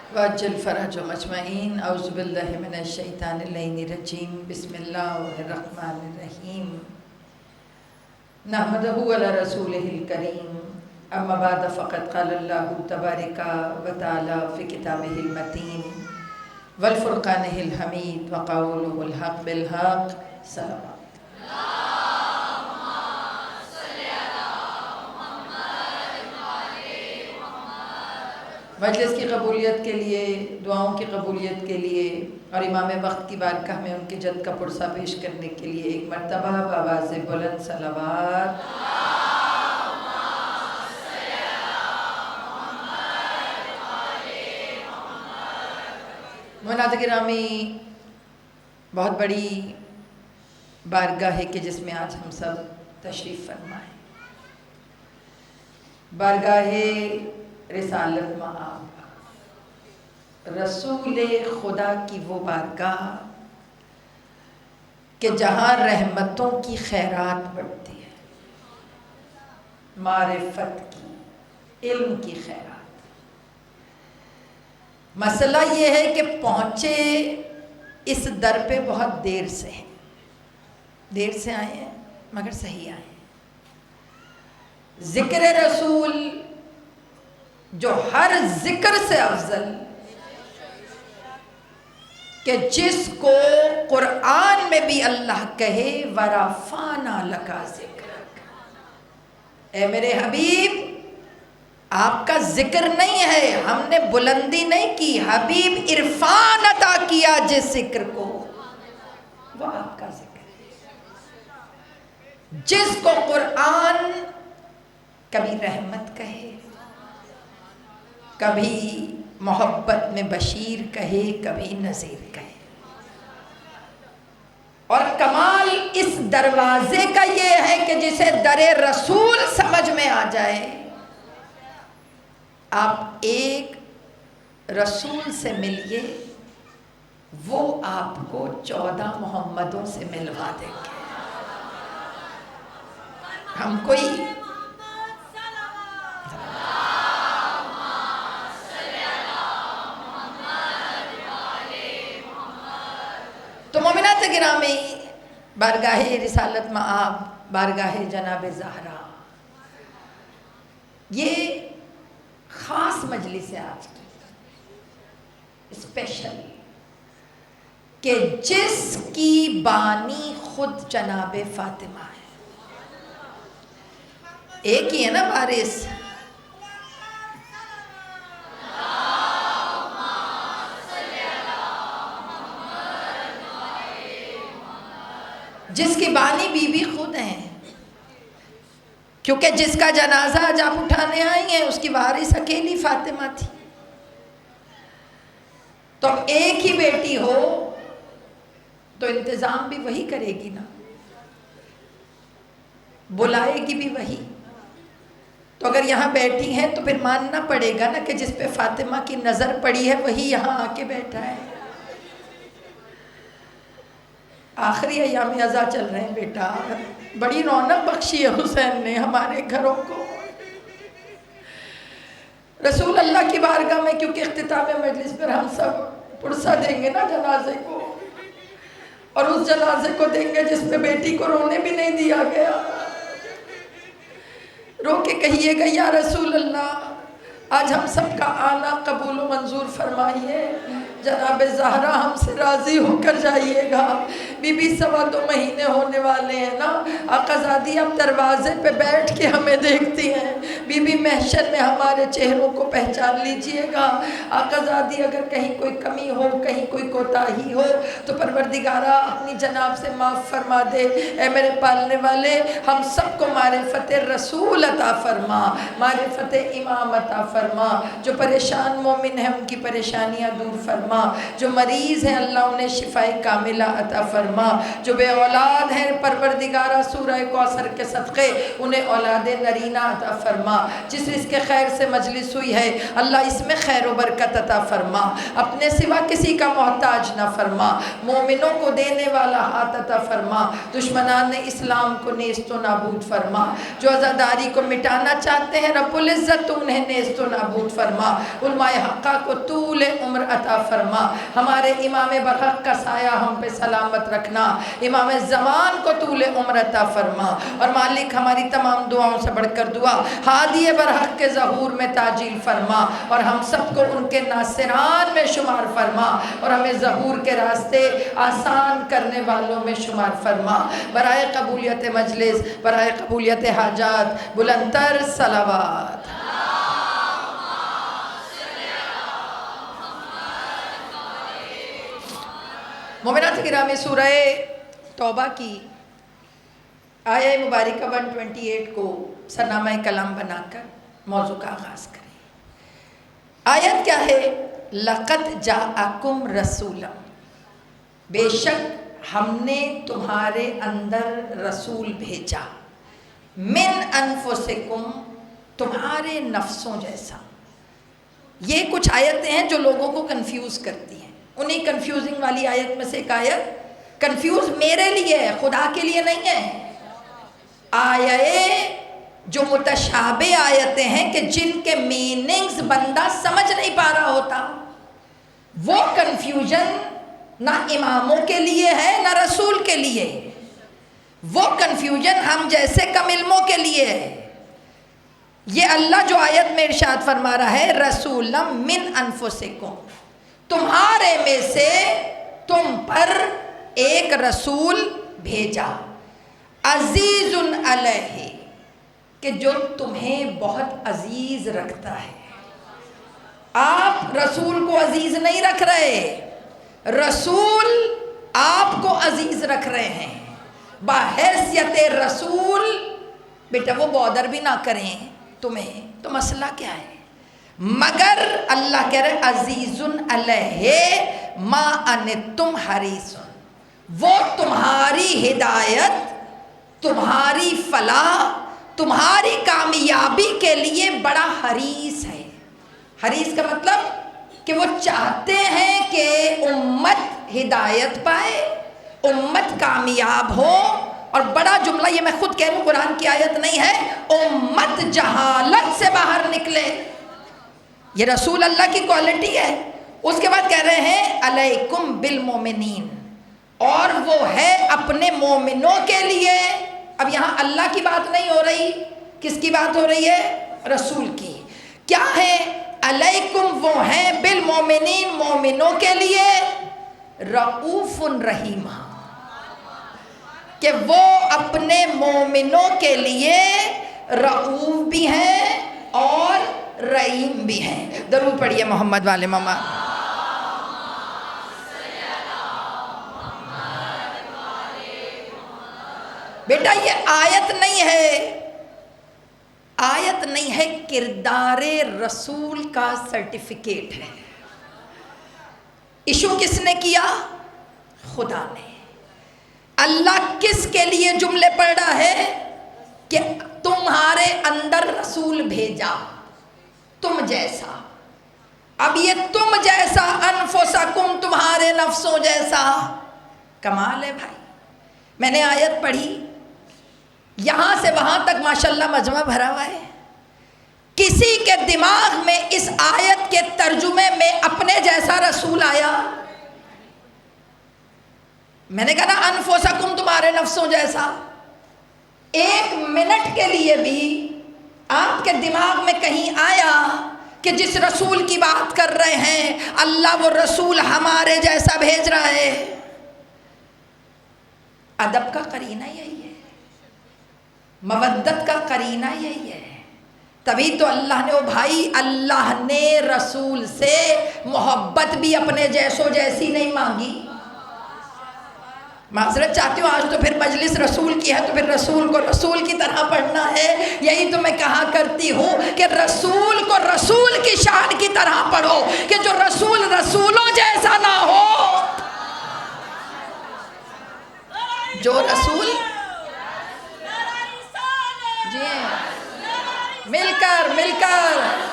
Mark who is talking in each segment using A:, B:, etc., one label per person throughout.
A: وعجل فرجهم أجمعين. أعوذ بالله من الشيطان الرجيم. بسم الله الرحمن الرحيم. نحمده على رسوله الكريم. أما بعد فقد قال الله تبارك وتعالى في كتابه المتين والفرقانه الحميد وقوله الحق بالحق. صلوات. مجلس کی قبولیت کے لیے، دعاؤں کی قبولیت کے لیے اور امام وقت کی بارگاہ میں ان کے جد کا پرسہ پیش کرنے کے لیے ایک مرتبہ بآواز بلند صلوات. مناظر گرامی، بہت بڑی بارگاہ ہے کہ جس میں آج ہم سب تشریف فرما ہیں. بارگاہ رسالت مآب، رسول خدا کی وہ بارگاہ کہ جہاں رحمتوں کی خیرات بڑھتی ہے، معرفت کی، علم کی خیرات. مسئلہ یہ ہے کہ پہنچے اس در پہ بہت دیر سے ہیں، دیر سے آئے ہیں مگر صحیح آئے ہیں. ذکر رسول جو ہر ذکر سے افضل، کہ جس کو قرآن میں بھی اللہ کہے وَرَفَعْنَا لَكَ ذِکْرَكَ، اے میرے حبیب آپ کا ذکر نہیں ہے، ہم نے بلندی نہیں کی، حبیب عرفان عطا کیا جس ذکر کو، وہ آپ کا ذکر ہے. جس کو قرآن کبھی رحمت کہے، کبھی محبت میں بشیر کہے، کبھی نذیر کہے. اور کمال اس دروازے کا یہ ہے کہ جسے در رسول سمجھ میں آ جائے، آپ ایک رسول سے ملیے، وہ آپ کو 14 محمدوں سے ملوا دیں گے. ہم کوئی تو مومنات گرامی، بارگاہ رسالت مآب، بارگاہ جناب زہرا، یہ خاص مجلس ہے آج کی، اسپیشل، کہ جس کی بانی خود جناب فاطمہ ہے. ایک ہی ہے نا وارث، جس کی بانی بی بی خود ہیں، کیونکہ جس کا جنازہ آج آپ اٹھانے آئی ہیں اس کی وارث اکیلی فاطمہ تھی. تو ایک ہی بیٹی ہو تو انتظام بھی وہی کرے گی نا، بلائے گی بھی وہی. تو اگر یہاں بیٹھی ہیں تو پھر ماننا پڑے گا نا کہ جس پہ فاطمہ کی نظر پڑی ہے وہی یہاں آ کے بیٹھا ہے. آخری ایام ازا چل رہے ہیں بیٹا، بڑی رونق بخشی ہے حسین نے ہمارے گھروں کو. رسول اللہ کی بارگاہ میں کیونکہ اختتام مجلس پر ہم سب پرسہ دیں گے نا جنازے کو، اور اس جنازے کو دیں گے جس میں بیٹی کو رونے بھی نہیں دیا گیا. رو کے کہیے گا یا رسول اللہ آج ہم سب کا آنا قبول و منظور فرمائیے، جناب زہرا ہم سے راضی ہو کر جائیے گا. بی بی 2.25 مہینے ہونے والے ہیں نا، آقا زادی اب دروازے پہ بیٹھ کے ہمیں دیکھتی ہیں. بی بی محشر میں ہمارے چہروں کو پہچان لیجئے گا. آقا زادی اگر کہیں کوئی کمی ہو، کہیں کوئی کوتاہی ہو تو پروردگارہ اپنی جناب سے معاف فرما دے. اے میرے پالنے والے، ہم سب کو معرفت رسول عطا فرما، معرفت امام عطا فرما. جو پریشان مومن ہیں ان کی پریشانیاں دور فرما، جو مریض ہیں اللہ انہیں شفائے کاملہ عطا فرما، جو بے اولاد ہیں پروردگارہ سورہ کوثر کے صدقے انہیں اولاد نرینہ عطا فرما. جس رزق خیر سے مجلس ہوئی ہے اللہ اس میں خیر و برکت عطا فرما، اپنے سوا کسی کا محتاج نہ فرما، مومنوں کو دینے والا ہاتھ عطا فرما، دشمنان اسلام کو نیست و نابود فرما، جو عزاداری کو مٹانا چاہتے ہیں رب العزت تو انہیں نیست و نابود فرما، علماء حقہ کو طول عمر عطا فرما، ہمارے امام برحق کا سایہ ہم پہ سلامت رکھنا، امام زمان کو طول عمر عطا فرما، اور مالک ہماری تمام دعاؤں سے بڑھ کر دعا ہادی برحق کے ظہور میں تعجیل فرما، اور ہم سب کو ان کے ناصران میں شمار فرما، اور ہمیں ظہور کے راستے آسان کرنے والوں میں شمار فرما، برائے قبولیت مجلس، برائے قبولیت حاجات، بلندتر صلوات۔ مومنات گرامی، سورہ توبہ کی آیہ مبارکہ 128 کو سرنامہ کلام بنا کر موضوع کا آغاز کریں۔ آیت کیا ہے؟ لَقَدْ جَاءَكُمْ رَسُولًا، بے شک ہم نے تمہارے اندر رسول بھیجا، من انفسکم، تمہارے نفسوں جیسا۔ یہ کچھ آیتیں ہیں جو لوگوں کو کنفیوز کرتی ہیں، انہیں کنفیوزنگ والی آیت میں سے ایک آیت کنفیوز میرے لیے ہے، خدا کے لیے نہیں ہے۔ آیتیں جو متشابہ آیتیں ہیں کہ جن کے میننگز بندہ سمجھ نہیں پا رہا ہوتا، وہ کنفیوژن نہ اماموں کے لیے ہے نہ رسول کے لیے، وہ کنفیوژن ہم جیسے کم علموں کے لیے ہے۔ یہ اللہ جو آیت میں ارشاد فرما رہا ہے رسولا من انفسکم، تمہارے میں سے تم پر ایک رسول بھیجا، عزیز علیہ، کہ جو تمہیں بہت عزیز رکھتا ہے۔ آپ رسول کو عزیز نہیں رکھ رہے، رسول آپ کو عزیز رکھ رہے ہیں بحیثیت رسول۔ بیٹا وہ بادر بھی نہ کریں تمہیں تو مسئلہ کیا ہے، مگر اللہ کہہ رہے عزیز علیہ ما انتم حریص، وہ تمہاری ہدایت، تمہاری فلاح، تمہاری کامیابی کے لیے بڑا حریص ہے۔ حریص کا مطلب کہ وہ چاہتے ہیں کہ امت ہدایت پائے، امت کامیاب ہو، اور بڑا جملہ یہ میں خود کہہ رہا ہوں، قرآن کی آیت نہیں ہے، امت جہالت سے باہر نکلے۔ یہ رسول اللہ کی کوالٹی ہے۔ اس کے بعد کہہ رہے ہیں علیکم بالمومنین، اور وہ ہے اپنے مومنوں کے لیے۔ اب یہاں اللہ کی بات نہیں ہو رہی، کس کی بات ہو رہی ہے؟ رسول کی۔ کیا ہے؟ علیکم، وہ ہیں بالمومنین، مومنوں کے لیے، رؤوف رحیم، کہ وہ اپنے مومنوں کے لیے رؤوف بھی ہیں اور رحیم بھی ہیں۔ درود پڑھیے محمد والے ماما۔ بیٹا یہ آیت نہیں ہے، آیت نہیں ہے، کردار رسول کا سرٹیفکیٹ ہے۔ ایشو کس نے کیا؟ خدا نے۔ اللہ کس کے لیے جملے پڑھ رہا ہے کہ تمہارے اندر رسول بھیجا، تم جیسا۔ اب یہ تم جیسا، انفسکم، تمہارے نفسوں جیسا، کمال ہے بھائی۔ میں نے آیت پڑھی، یہاں سے وہاں تک ماشاءاللہ مجمع بھرا ہوا ہے، کسی کے دماغ میں اس آیت کے ترجمے میں اپنے جیسا رسول آیا؟ میں نے کہا نا انفسکم، تمہارے نفسوں جیسا۔ ایک منٹ کے لیے بھی آپ کے دماغ میں کہیں آیا کہ جس رسول کی بات کر رہے ہیں اللہ وہ رسول ہمارے جیسا بھیج رہا ہے؟ ادب کا قرینہ یہی ہے، مودت کا قرینہ یہی ہے۔ تبھی تو اللہ نے، او بھائی، اللہ نے رسول سے محبت بھی اپنے جیسوں جیسی نہیں مانگی۔ معذرت چاہتی ہوں، آج تو پھر مجلس رسول کی ہے تو پھر رسول کو رسول کی طرح پڑھنا ہے۔ یہی تو میں کہا کرتی ہوں کہ رسول کو رسول کی شان کی طرح پڑھو، کہ جو رسول رسولوں جیسا نہ ہو، جو رسول جی مل کر مل کر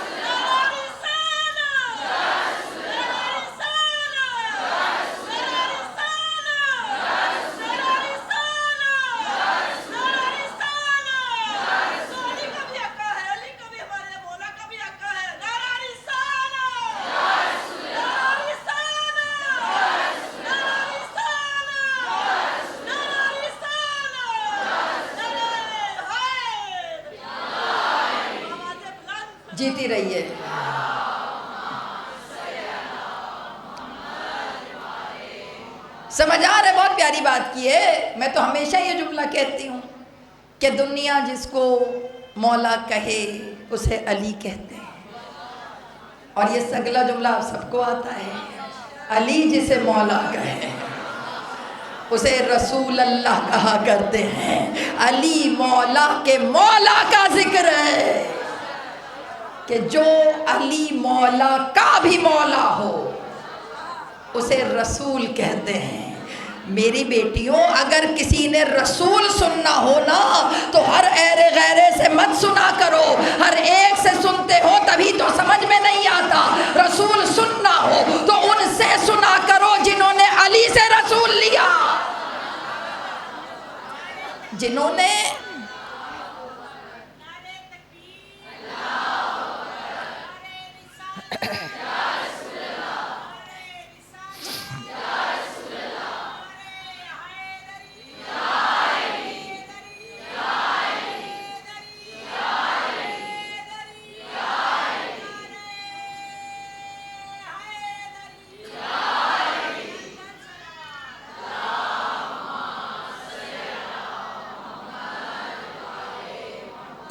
A: جیتی رہیے. سمجھ آ رہے؟ بہت پیاری بات کی ہے. میں تو ہمیشہ یہ جملہ کہتی ہوں کہ دنیا جس کو مولا کہے اسے علی کہتے ہیں، اور یہ اگلا جملہ آپ سب کو آتا ہے. علی جسے مولا کہے اسے رسول اللہ کہا کرتے ہیں. علی مولا کے مولا کا ذکر ہے کہ جو علی مولا کا بھی مولا ہو اسے رسول کہتے ہیں. میری بیٹیوں، اگر کسی نے رسول سننا ہو نا تو ہر ایرے غیرے سے مت سنا کرو. ہر ایک سے سنتے ہو تبھی تو سمجھ میں نہیں آتا. رسول سننا ہو تو ان سے سنا کرو جنہوں نے علی سے رسول لیا، جنہوں نے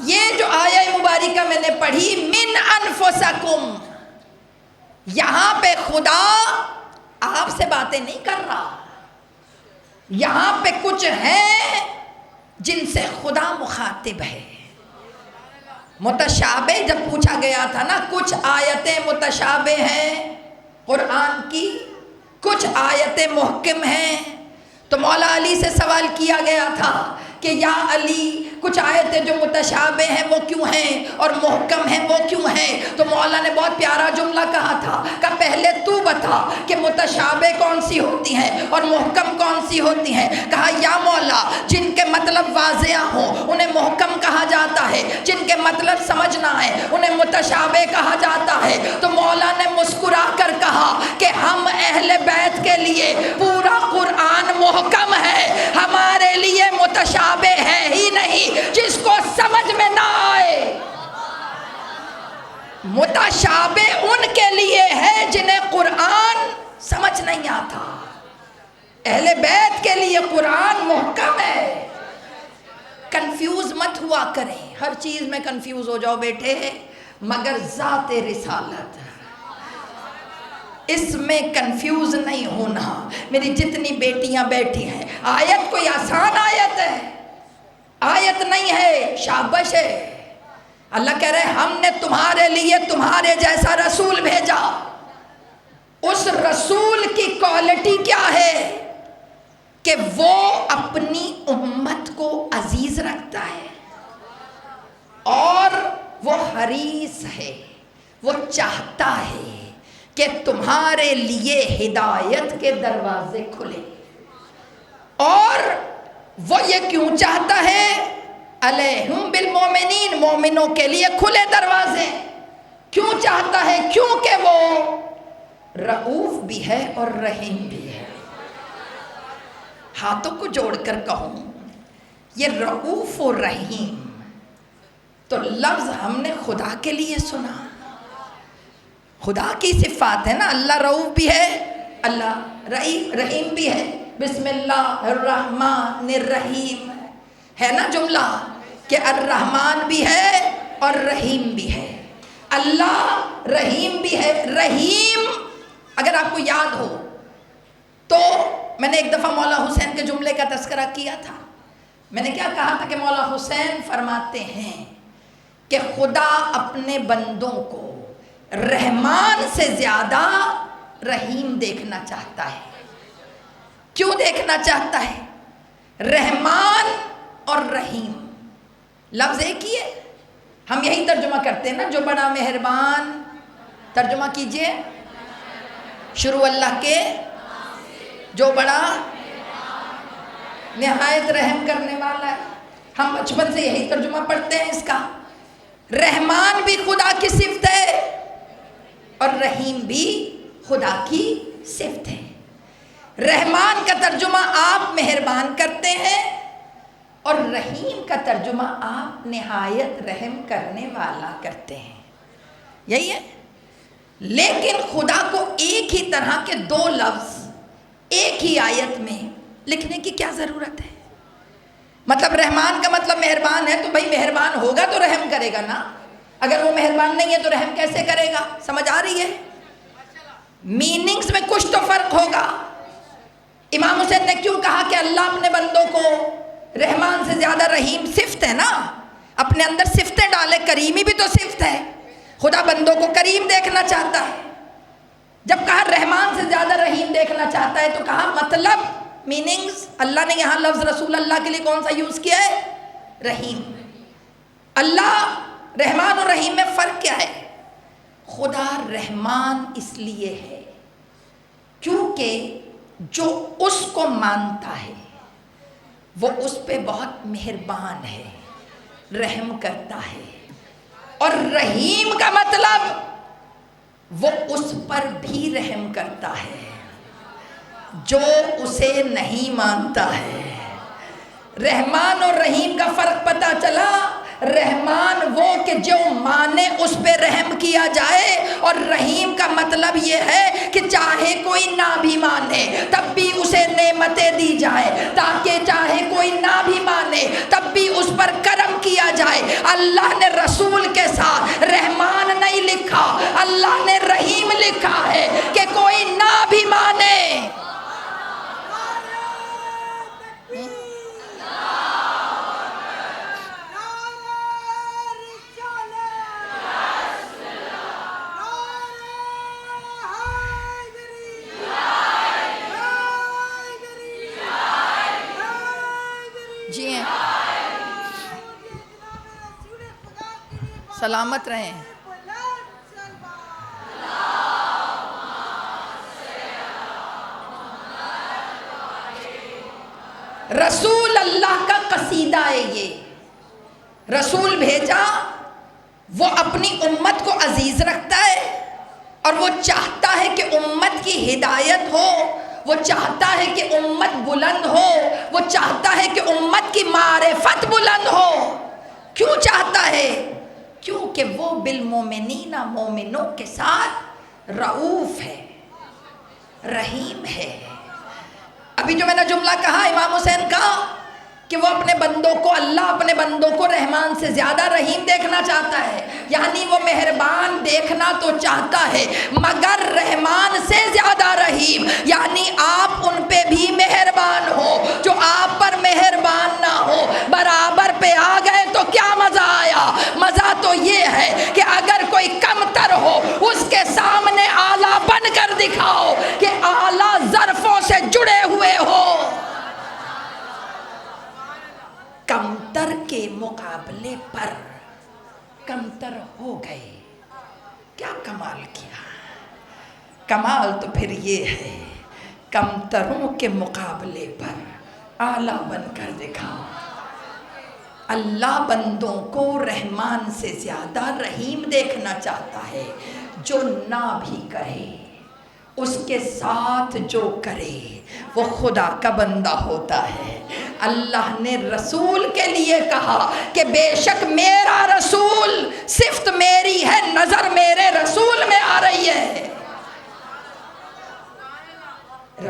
A: یہ جو آیہ مبارکہ میں نے پڑھی من انفسکم، یہاں پہ خدا آپ سے باتیں نہیں کر رہا. یہاں پہ کچھ ہیں جن سے خدا مخاطب ہے. متشابہ جب پوچھا گیا تھا نا، کچھ آیتیں متشابہ ہیں قرآن کی، کچھ آیتیں محکم ہیں، تو مولا علی سے سوال کیا گیا تھا کہ یا علی کچھ آیتیں جو متشابہ ہیں وہ کیوں ہیں اور محکم ہیں وہ کیوں ہیں؟ تو مولا نے بہت پیارا جملہ کہا تھا کہ پہلے تو بتا کہ متشابہ کون سی ہوتی ہیں اور محکم کون سی ہوتی ہیں. کہا یا مولا جن کے مطلب واضح ہوں انہیں محکم کہا جاتا ہے، جن کے مطلب سمجھنا ہے انہیں متشابہ کہا جاتا ہے. تو مولا نے مسکرا کر کہا کہ ہم اہل بیت کے لیے پورا قرآن محکم ہے، ہمارے لیے متشابہ ہے ہی نہیں جس کو سمجھ میں نہ آئے. متشابہ ان کے لیے ہے جنہیں قرآن سمجھ نہیں آتا. اہل بیت کے لیے قرآن محکم ہے. کنفیوز مت ہوا کریں، ہر چیز میں کنفیوز ہو جاؤ بیٹے، مگر ذات رسالت اس میں کنفیوز نہیں ہونا. میری جتنی بیٹیاں بیٹھی ہیں، آیت کوئی آسان آیت ہے، آیت نہیں ہے، شابش ہے. اللہ کہہ رہے ہم نے تمہارے لیے تمہارے جیسا رسول بھیجا. اس رسول کی کوالٹی کیا ہے کہ وہ اپنی امت کو عزیز رکھتا ہے اور وہ حریص ہے، وہ چاہتا ہے کہ تمہارے لیے ہدایت کے دروازے کھلے. اور وہ یہ کیوں چاہتا ہے؟ علیہم بالمومنین، مومنوں کے لیے کھلے دروازے. کیوں چاہتا ہے؟ کیونکہ وہ رؤوف بھی ہے اور رحیم بھی ہے. ہاتھوں کو جوڑ کر کہوں، یہ رؤوف و رحیم تو لفظ ہم نے خدا کے لیے سنا. خدا کی صفات ہے نا، اللہ رؤوف بھی ہے، اللہ رحیم بھی ہے. بسم اللہ الرحمن الرحیم ہے نا جملہ کہ الرحمن بھی ہے اور رحیم بھی ہے. اللہ رحیم بھی ہے. رحیم اگر آپ کو یاد ہو تو میں نے ایک دفعہ مولا حسین کے جملے کا تذکرہ کیا تھا. میں نے کیا کہا تھا کہ مولا حسین فرماتے ہیں کہ خدا اپنے بندوں کو رحمان سے زیادہ رحیم دیکھنا چاہتا ہے. کیوں دیکھنا چاہتا ہے؟ رحمان اور رحیم لفظ ایک ہی ہے، ہم یہی ترجمہ کرتے ہیں نا، جو بڑا مہربان. ترجمہ کیجئے. شروع اللہ کے، جو بڑا نہایت رحم کرنے والا ہے. ہم بچپن سے یہی ترجمہ پڑھتے ہیں اس کا. رحمان بھی خدا کی صفت ہے اور رحیم بھی خدا کی صفت ہے. رحمان کا ترجمہ آپ مہربان کرتے ہیں اور رحیم کا ترجمہ آپ نہایت رحم کرنے والا کرتے ہیں. یہی ہے. لیکن خدا کو ایک ہی طرح کے دو لفظ ایک ہی آیت میں لکھنے کی کیا ضرورت ہے؟ مطلب رحمان کا مطلب مہربان ہے تو بھائی مہربان ہوگا تو رحم کرے گا نا. اگر وہ مہربان نہیں ہے تو رحم کیسے کرے گا؟ سمجھ آ رہی ہے؟ میننگز میں کچھ تو فرق ہوگا. امام حسین نے کیوں کہا کہ اللہ اپنے بندوں کو رحمان سے زیادہ رحیم؟ صفت ہے نا، اپنے اندر صفتیں ڈالے. کریمی بھی تو صفت ہے. خدا بندوں کو کریم دیکھنا چاہتا ہے. جب کہا رحمان سے زیادہ رحیم دیکھنا چاہتا ہے تو کہا مطلب میننگز. اللہ نے یہاں لفظ رسول اللہ کے لیے کون سا یوز کیا ہے؟ رحیم. اللہ رحمان اور رحیم میں فرق کیا ہے؟ خدا رحمان اس لیے ہے کیونکہ جو اس کو مانتا ہے وہ اس پہ بہت مہربان ہے، رحم کرتا ہے. اور رحیم کا مطلب وہ اس پر بھی رحم کرتا ہے جو اسے نہیں مانتا ہے. رحمان اور رحیم کا فرق پتہ چلا. رحمان وہ کہ جو مانے اس پہ رحم کیا جائے، اور رحیم کا مطلب یہ ہے کہ چاہے کوئی نہ بھی مانے تب بھی اسے نعمتیں دی جائے، تاکہ چاہے کوئی نہ بھی مانے تب بھی اس پر کرم کیا جائے. اللہ نے رسول کے ساتھ رحمان نہیں لکھا، اللہ نے رحیم لکھا ہے کہ کوئی نہ بھی مانے. جی ہیں، سلامت رہیں. رسول اللہ کا قصیدہ ہے یہ. رسول بھیجا، وہ اپنی امت کو عزیز رکھتا ہے اور وہ چاہتا ہے کہ امت کی ہدایت ہو، وہ چاہتا ہے کہ امت بلند ہو، وہ چاہتا ہے کہ امت کی معرفت بلند ہو. کیوں چاہتا ہے؟ کیونکہ وہ بالمومنین مومنوں کے ساتھ رؤوف ہے، رحیم ہے. ابھی جو میں نے جملہ کہا امام حسین کا کہ وہ اپنے بندوں کو، اللہ اپنے بندوں کو رحمان سے زیادہ رحیم دیکھنا چاہتا ہے، یعنی وہ مہربان دیکھنا تو چاہتا ہے مگر رحمان سے زیادہ رحیم. یعنی آپ ان پہ بھی مہربان ہو، جو آپ پر مہربان نہ ہو برابر پہ آ گئے تو کیا مزہ آیا؟ مزہ تو یہ ہے کہ اگر کوئی کم تر ہو اس کے سامنے اعلیٰ بن کر دکھاؤ کہ اعلیٰ ظرفوں سے جڑے ہوئے ہو. کمتر کے مقابلے پر کمتر ہو گئے، کیا کمال کیا؟ کمال تو پھر یہ ہے کمتروں کے مقابلے پر اعلیٰ بن کر دکھاؤ. اللہ بندوں کو رحمان سے زیادہ رحیم دیکھنا چاہتا ہے. جو نہ بھی کرے اس کے ساتھ جو کرے وہ خدا کا بندہ ہوتا ہے. اللہ نے رسول کے لیے کہا کہ بے شک میرا رسول، صفت میری ہے، نظر میرے رسول میں آ رہی ہے.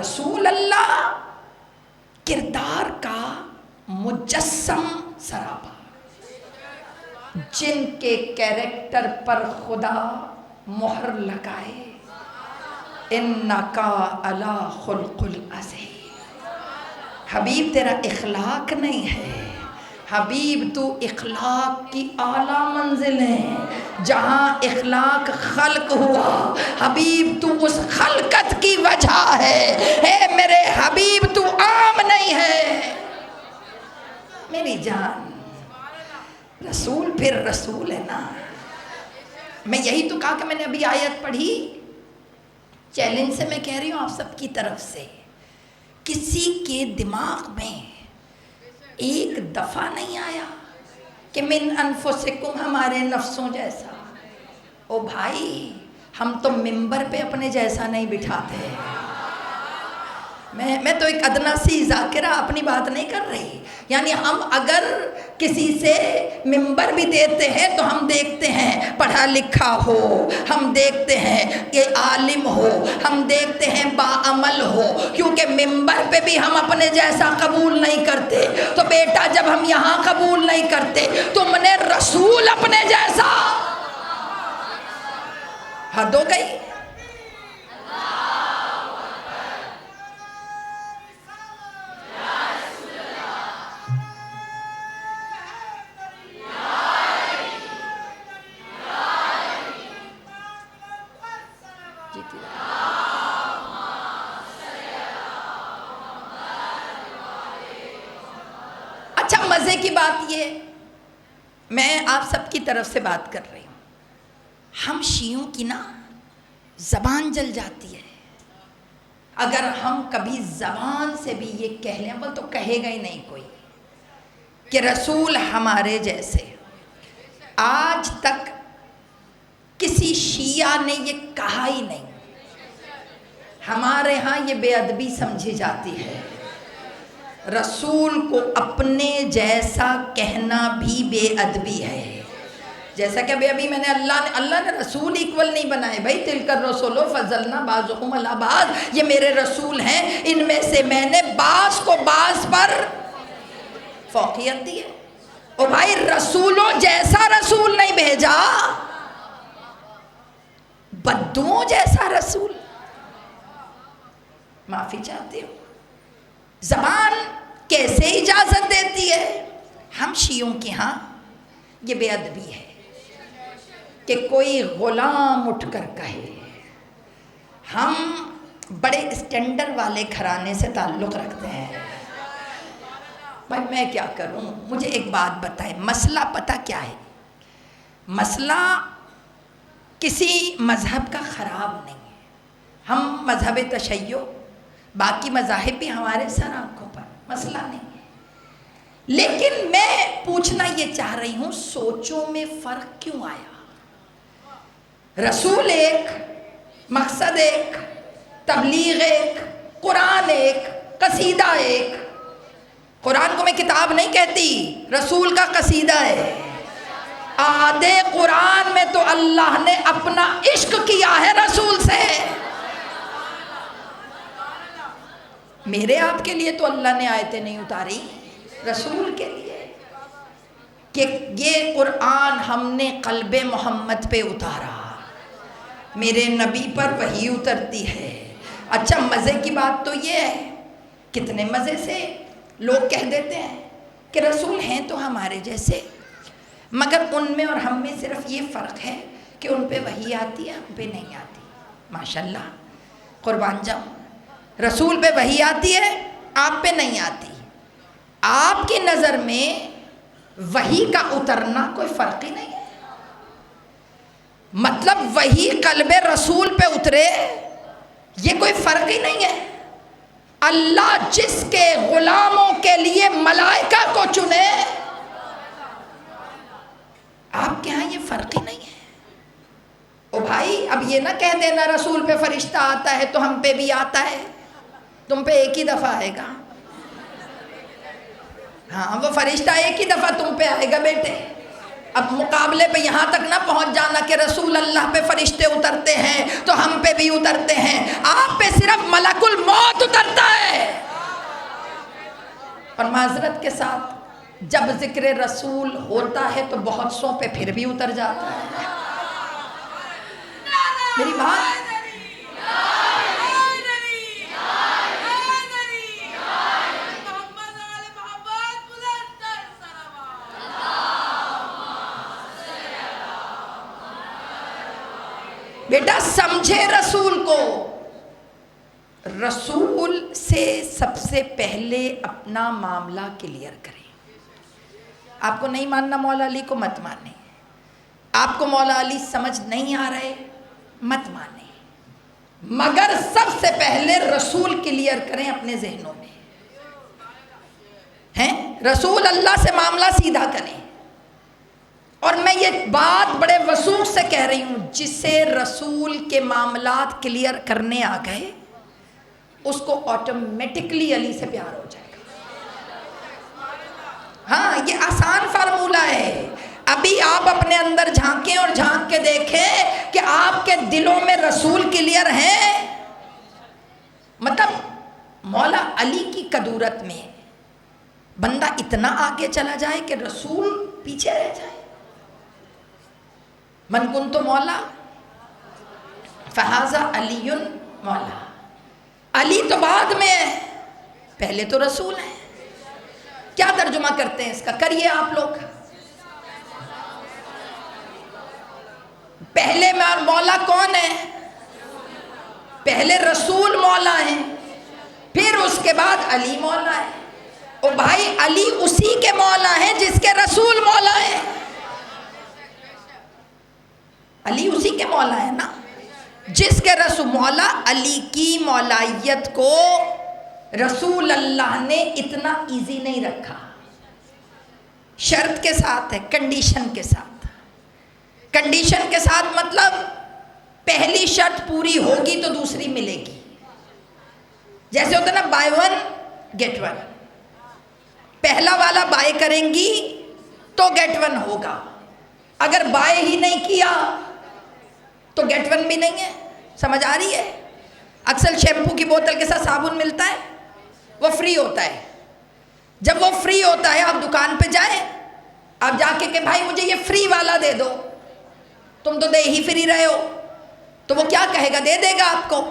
A: رسول اللہ کردار کا مجسم سراپا، جن کے کیریکٹر پر خدا مہر لگائے انکا علی خلق العظیم. حبیب تیرا اخلاق نہیں ہے، حبیب تو اخلاق کی اعلیٰ منزل ہے. جہاں اخلاق خلق ہوا حبیب تو اس خلقت کی وجہ ہے. اے میرے حبیب تو عام نہیں ہے. میری جان، رسول پھر رسول ہے نا. میں یہی تو کہا کہ میں نے ابھی آیت پڑھی, چیلنج سے میں کہہ رہی ہوں آپ سب کی طرف سے, کسی کے دماغ میں ایک دفعہ نہیں آیا کہ من انفسکم, ہمارے نفسوں جیسا. او بھائی, ہم تو ممبر پہ اپنے جیسا نہیں بٹھاتے. میں تو ایک ادنا سی ذاکرہ اپنی بات نہیں کر رہی. یعنی ہم اگر کسی سے ممبر بھی دیتے ہیں تو ہم دیکھتے ہیں پڑھا لکھا ہو, ہم دیکھتے ہیں کہ عالم ہو, ہم دیکھتے ہیں باعمل ہو, کیونکہ ممبر پہ بھی ہم اپنے جیسا قبول نہیں کرتے. تو بیٹا جب ہم یہاں قبول نہیں کرتے, تم نے رسول اپنے جیسا, حد ہو گئی. اچھا مزے کی بات یہ, میں آپ سب کی طرف سے بات کر رہی ہوں, ہم شیعوں کی نا زبان جل جاتی ہے. اگر ہم کبھی زبان سے بھی یہ کہہ لیں, بول تو کہے گا ہی نہیں کوئی کہ رسول ہمارے جیسے. آج تک کسی شیعہ نے یہ کہا ہی نہیں. ہمارے ہاں یہ بے ادبی سمجھی جاتی ہے. رسول کو اپنے جیسا کہنا بھی بے ادبی ہے. جیسا کہ ابھی میں نے اللہ نے رسول ایکول نہیں بنائے بھائی. تلک الرسل فضلنا بعضهم علی بعض, یہ میرے رسول ہیں, ان میں سے میں نے بعض کو بعض پر فوقیت دی ہے. اور بھائی رسولوں جیسا رسول نہیں بھیجا, بدوؤں جیسا رسول. معافی چاہتی ہوں. زبان کیسے اجازت دیتی ہے؟ ہم شیعوں کے ہاں یہ بے ادبی ہے کہ کوئی غلام اٹھ کر کہے. ہم بڑے اسٹینڈرڈ والے گھرانے سے تعلق رکھتے ہیں. بھائی میں کیا کروں, مجھے ایک بات بتائے, مسئلہ پتہ کیا ہے؟ مسئلہ کسی مذہب کا خراب نہیں ہے. ہم مذہب تشیع, باقی مذاہب بھی ہمارے سر آنکھوں پر, مسئلہ نہیں ہے. لیکن میں پوچھنا یہ چاہ رہی ہوں, سوچوں میں فرق کیوں آیا؟ رسول ایک, مقصد ایک, تبلیغ ایک, قرآن ایک, قصیدہ ایک. قرآن کو میں کتاب نہیں کہتی, رسول کا قصیدہ ہے. آدھے قرآن میں تو اللہ نے اپنا عشق کیا ہے رسول سے. میرے آپ کے لیے تو اللہ نے آیتیں نہیں اتاری, رسول کے لیے کہ یہ قرآن ہم نے قلب محمد پہ اتارا, میرے نبی پر وحی اترتی ہے. اچھا مزے کی بات تو یہ ہے, کتنے مزے سے لوگ کہہ دیتے ہیں کہ رسول ہیں تو ہمارے جیسے, مگر ان میں اور ہم میں صرف یہ فرق ہے کہ ان پہ وحی آتی ہے, ہم پہ نہیں آتی. ماشاءاللہ, قربان جاؤں. رسول پہ وحی آتی ہے, آپ پہ نہیں آتی. آپ کی نظر میں وحی کا اترنا کوئی فرق ہی نہیں ہے. مطلب وحی قلب رسول پہ اترے یہ کوئی فرق ہی نہیں ہے. اللہ جس کے غلاموں کے لیے ملائکہ کو چنے, آپ کے ہاں یہ فرق ہی نہیں ہے. او بھائی اب یہ نہ کہہ دینا رسول پہ فرشتہ آتا ہے تو ہم پہ بھی آتا ہے, تم پہ ایک ہی دفعہ آئے گا. ہاں وہ فرشتہ ایک ہی دفعہ تم پہ آئے گا بیٹے. اب مقابلے پہ یہاں تک نہ پہنچ جانا کہ رسول اللہ پہ فرشتے اترتے ہیں تو ہم پہ بھی اترتے ہیں. آپ پہ صرف ملک الموت اترتا ہے. اور معذرت کے ساتھ جب ذکر رسول ہوتا ہے تو بہت سو پہ پھر بھی اتر جاتا ہے. میری بات بیٹا سمجھے رسول کو. رسول سے سب سے پہلے اپنا معاملہ کلیئر کریں. آپ کو نہیں ماننا مولا علی کو، مت مانے. آپ کو مولا علی سمجھ نہیں آ رہے، مت مانے. مگر سب سے پہلے رسول کلیئر کریں اپنے ذہنوں میں. رسول اللہ سے معاملہ سیدھا کریں. اور میں یہ بات بڑے وثوق سے کہہ رہی ہوں، جسے رسول کے معاملات کلیئر کرنے آ گئے اس کو آٹومیٹکلی علی سے پیار ہو جائے گا. ہاں، یہ آسان فارمولہ ہے. ابھی آپ اپنے اندر جھانکیں اور جھانک کے دیکھیں کہ آپ کے دلوں میں رسول کلیئر ہیں. مطلب مولا علی کی قدورت میں بندہ اتنا آگے چلا جائے کہ رسول پیچھے رہ جائے. من کنت مولا فہذا علی مولا. علی تو بعد میں ہے، پہلے تو رسول ہیں. کیا ترجمہ کرتے ہیں اس کا؟ کریے آپ لوگ. پہلے مولا کون ہے؟ پہلے رسول مولا ہیں، پھر اس کے بعد علی مولا ہے. او بھائی، علی اسی کے مولا ہیں جس کے رسول مولا ہیں. علی اسی کے مولا ہے نا جس کے رسول. مولا علی کی مولائیت کو رسول اللہ نے اتنا ایزی نہیں رکھا. شرط کے ساتھ ہے، کنڈیشن کے ساتھ. کنڈیشن کے ساتھ مطلب پہلی شرط پوری ہوگی تو دوسری ملے گی. جیسے ہوتا ہے نا بائی ون گیٹ ون. پہلا والا بائی کریں گی تو گیٹ ون ہوگا. اگر بائی ہی نہیں کیا تو گیٹ ون بھی نہیں ہے. سمجھ آ رہی ہے؟ اکثر شیمپو کی بوتل کے ساتھ صابن ملتا ہے، وہ فری ہوتا ہے. جب وہ فری ہوتا ہے آپ دکان پہ جائیں، آپ جا کے کہ بھائی مجھے یہ فری والا دے دو. تم تو دے ہی فری رہے ہو. تو وہ کیا کہے گا؟ دے دے گا آپ کو.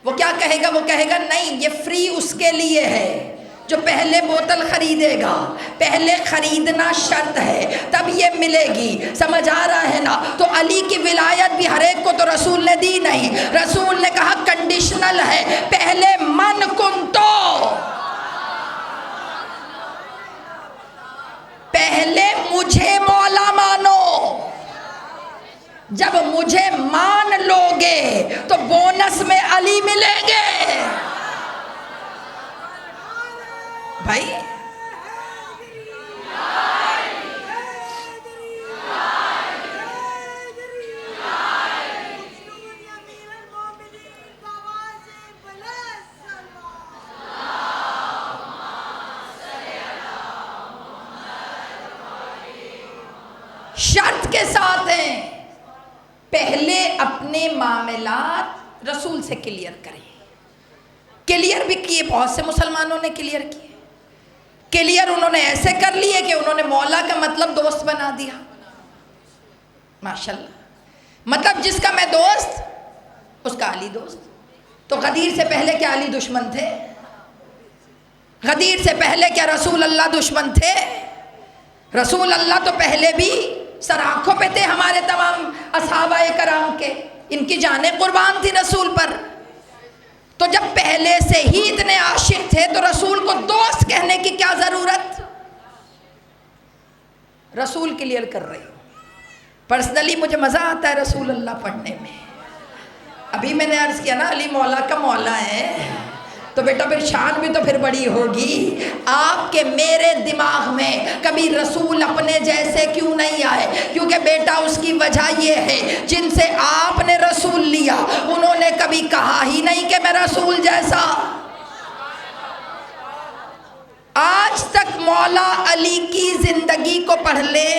A: وہ کیا کہے گا؟ وہ کہے گا نہیں، یہ فری اس کے لیے ہے جو پہلے بوتل خریدے گا. پہلے خریدنا شرط ہے تب یہ ملے گی. سمجھ آ رہا ہے نا؟ تو علی کی ولایت بھی ہر ایک کو تو رسول نے دی نہیں. رسول نے کہا کنڈیشنل ہے. پہلے من کنتو، پہلے مجھے مولا مانو. جب مجھے مان لو گے تو بونس میں علی ملیں گے. بھائی شرط کے ساتھ ہیں. پہلے اپنے معاملات رسول سے کلیئر کریں. کلیئر بھی کیے، بہت سے مسلمانوں نے کلیئر کیے. کلیئر انہوں نے ایسے کر لیے کہ انہوں نے مولا کا مطلب دوست بنا دیا. ماشاءاللہ. مطلب جس کا میں دوست اس کا علی دوست. تو غدیر سے پہلے کیا علی دشمن تھے؟ غدیر سے پہلے کیا رسول اللہ دشمن تھے؟ رسول اللہ تو پہلے بھی سر آنکھوں پہ تھے ہمارے تمام اصحابہ کرام کے. ان کی جانیں قربان تھی رسول پر. تو جب پہلے سے ہی اتنے عاشق تھے تو رسول کو دوست کہنے کی کیا ضرورت؟ رسول کلیئر کر رہی ہوں. پرسنلی مجھے مزہ آتا ہے رسول اللہ پڑھنے میں. ابھی میں نے عرض کیا نا علی مولا کا مولا ہے، تو بیٹا پھر شان بھی تو پھر بڑی ہوگی. آپ کے میرے دماغ میں کبھی رسول اپنے جیسے کیوں نہیں آئے؟ کیونکہ بیٹا اس کی وجہ یہ ہے جن سے آپ نے رسول لیا انہوں نے کبھی کہا ہی نہیں کہ میں رسول جیسا. آج تک مولا علی کی زندگی کو پڑھ لیں،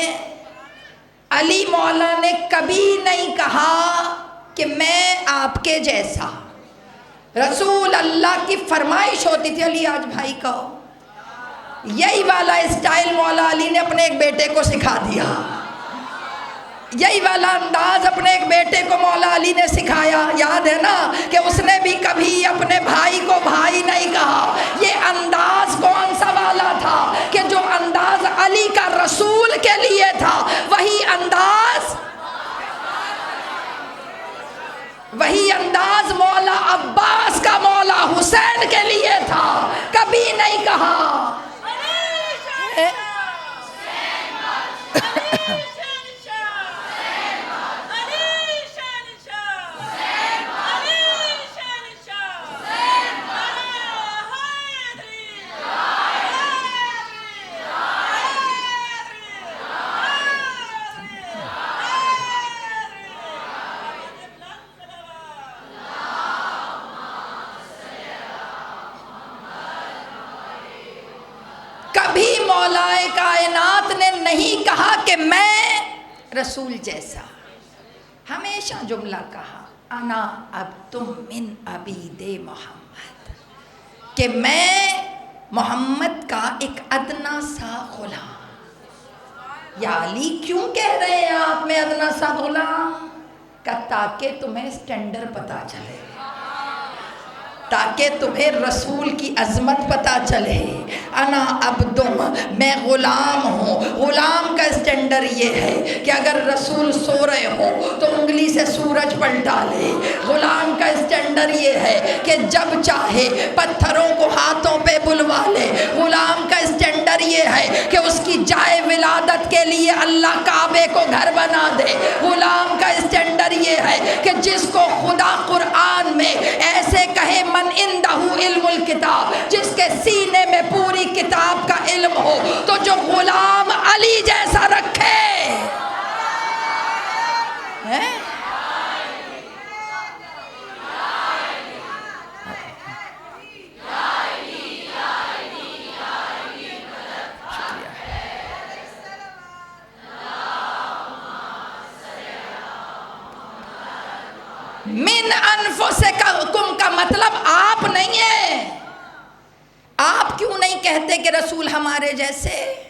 A: علی مولا نے کبھی نہیں کہا کہ میں آپ کے جیسا. رسول اللہ کی فرمائش ہوتی تھی علی آج بھائی کہو. یہی والا اسٹائل مولا علی نے اپنے ایک بیٹے کو سکھا دیا. یہی والا انداز اپنے ایک بیٹے کو مولا علی نے سکھایا. یاد ہے نا کہ اس نے بھی کبھی اپنے بھائی کو بھائی نہیں کہا. یہ انداز کون سا والا تھا کہ جو انداز علی کا رسول کے لیے تھا وہی انداز مولا عباس کا مولا حسین کے لیے تھا. کبھی نہیں کہا مولا کائنات نے نہیں کہا کہ میں رسول جیسا، ہمیشہ جملہ کہا انا عبد من عبید محمد، کہ میں محمد کا ایک ادنا سا غلام۔ یا علی کیوں کہہ رہے ہیں آپ میں ادنا سا غلام؟ کہ تاکہ تمہیں سٹینڈر پتا چلے، تاکہ تمہیں رسول کی عظمت پتا چلے۔ انا عبدم، میں غلام ہوں۔ غلام کا اسٹینڈر یہ ہے کہ اگر رسول سو رہے ہو تو انگلی سے سورج پلٹا لے۔ غلام کا اسٹینڈر یہ ہے کہ جب چاہے پتھروں کو ہاتھوں پہ بلوا لے۔ غلام کا اسٹینڈر یہ ہے کہ اس کی جائے ولادت کے لیے اللہ کعبے کو گھر بنا دے۔ غلام کا اسٹینڈر یہ ہے کہ جس کو خدا قرآن میں ایسے کہے من عندہ علم الکتاب، جس کے سینے میں پوری کتاب کا علم ہو، تو جو غلام علی جیسا رکھے من انفسکم کا مطلب آپ نہیں ہے۔ آپ کیوں نہیں کہتے کہ رسول ہمارے جیسے؟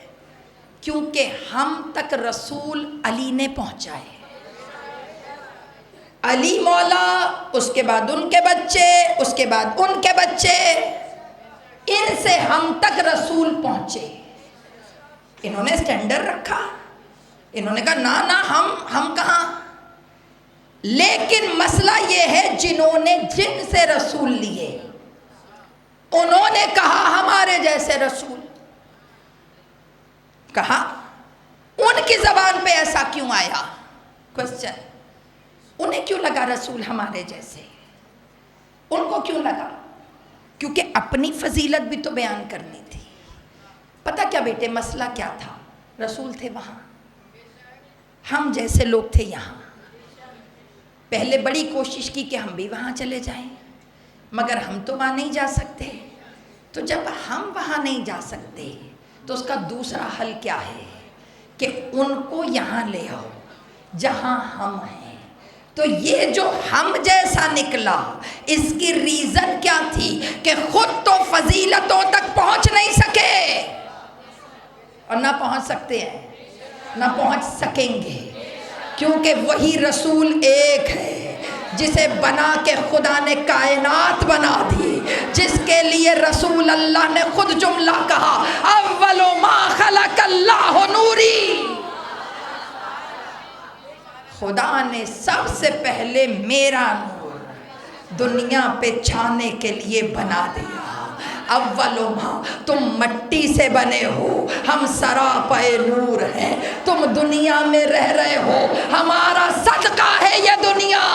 A: کیونکہ ہم تک رسول علی نے پہنچائے۔ علی مولا، اس کے بعد ان کے بچے، اس کے بعد ان کے بچے، ان سے ہم تک رسول پہنچے۔ انہوں نے سٹینڈر رکھا، انہوں نے کہا نا ہم کہاں۔ لیکن مسئلہ یہ ہے جنہوں نے جن سے رسول لیے انہوں نے کہا ہمارے جیسے رسول، کہا ان کی زبان پہ ایسا کیوں آیا؟ کوسچن، انہیں کیوں لگا رسول ہمارے جیسے؟ ان کو کیوں لگا؟ کیونکہ اپنی فضیلت بھی تو بیان کرنی تھی۔ پتہ کیا بیٹے مسئلہ کیا تھا؟ رسول تھے وہاں، ہم جیسے لوگ تھے یہاں۔ پہلے بڑی کوشش کی کہ ہم بھی وہاں چلے جائیں، مگر ہم تو وہاں نہیں جا سکتے۔ تو جب ہم وہاں نہیں جا سکتے تو اس کا دوسرا حل کیا ہے کہ ان کو یہاں لے آؤ جہاں ہم ہیں۔ تو یہ جو ہم جیسا نکلا، اس کی ریزن کیا تھی کہ خود تو فضیلتوں تک پہنچ نہیں سکے اور نہ پہنچ سکتے ہیں، نہ پہنچ سکیں گے، کیونکہ وہی رسول ایک ہے جسے بنا کے خدا نے کائنات بنا دی، جس کے لیے رسول اللہ نے خود جملہ کہا اول ما خلق اللہ نوری، خدا نے سب سے پہلے میرا نور دنیا پہ چھانے کے لیے بنا دیا۔ اول ما، تم مٹی سے بنے ہو، ہم سراپے نور ہیں، تم دنیا میں رہ رہے ہو، ہمارا صدقہ ہے یہ دنیا۔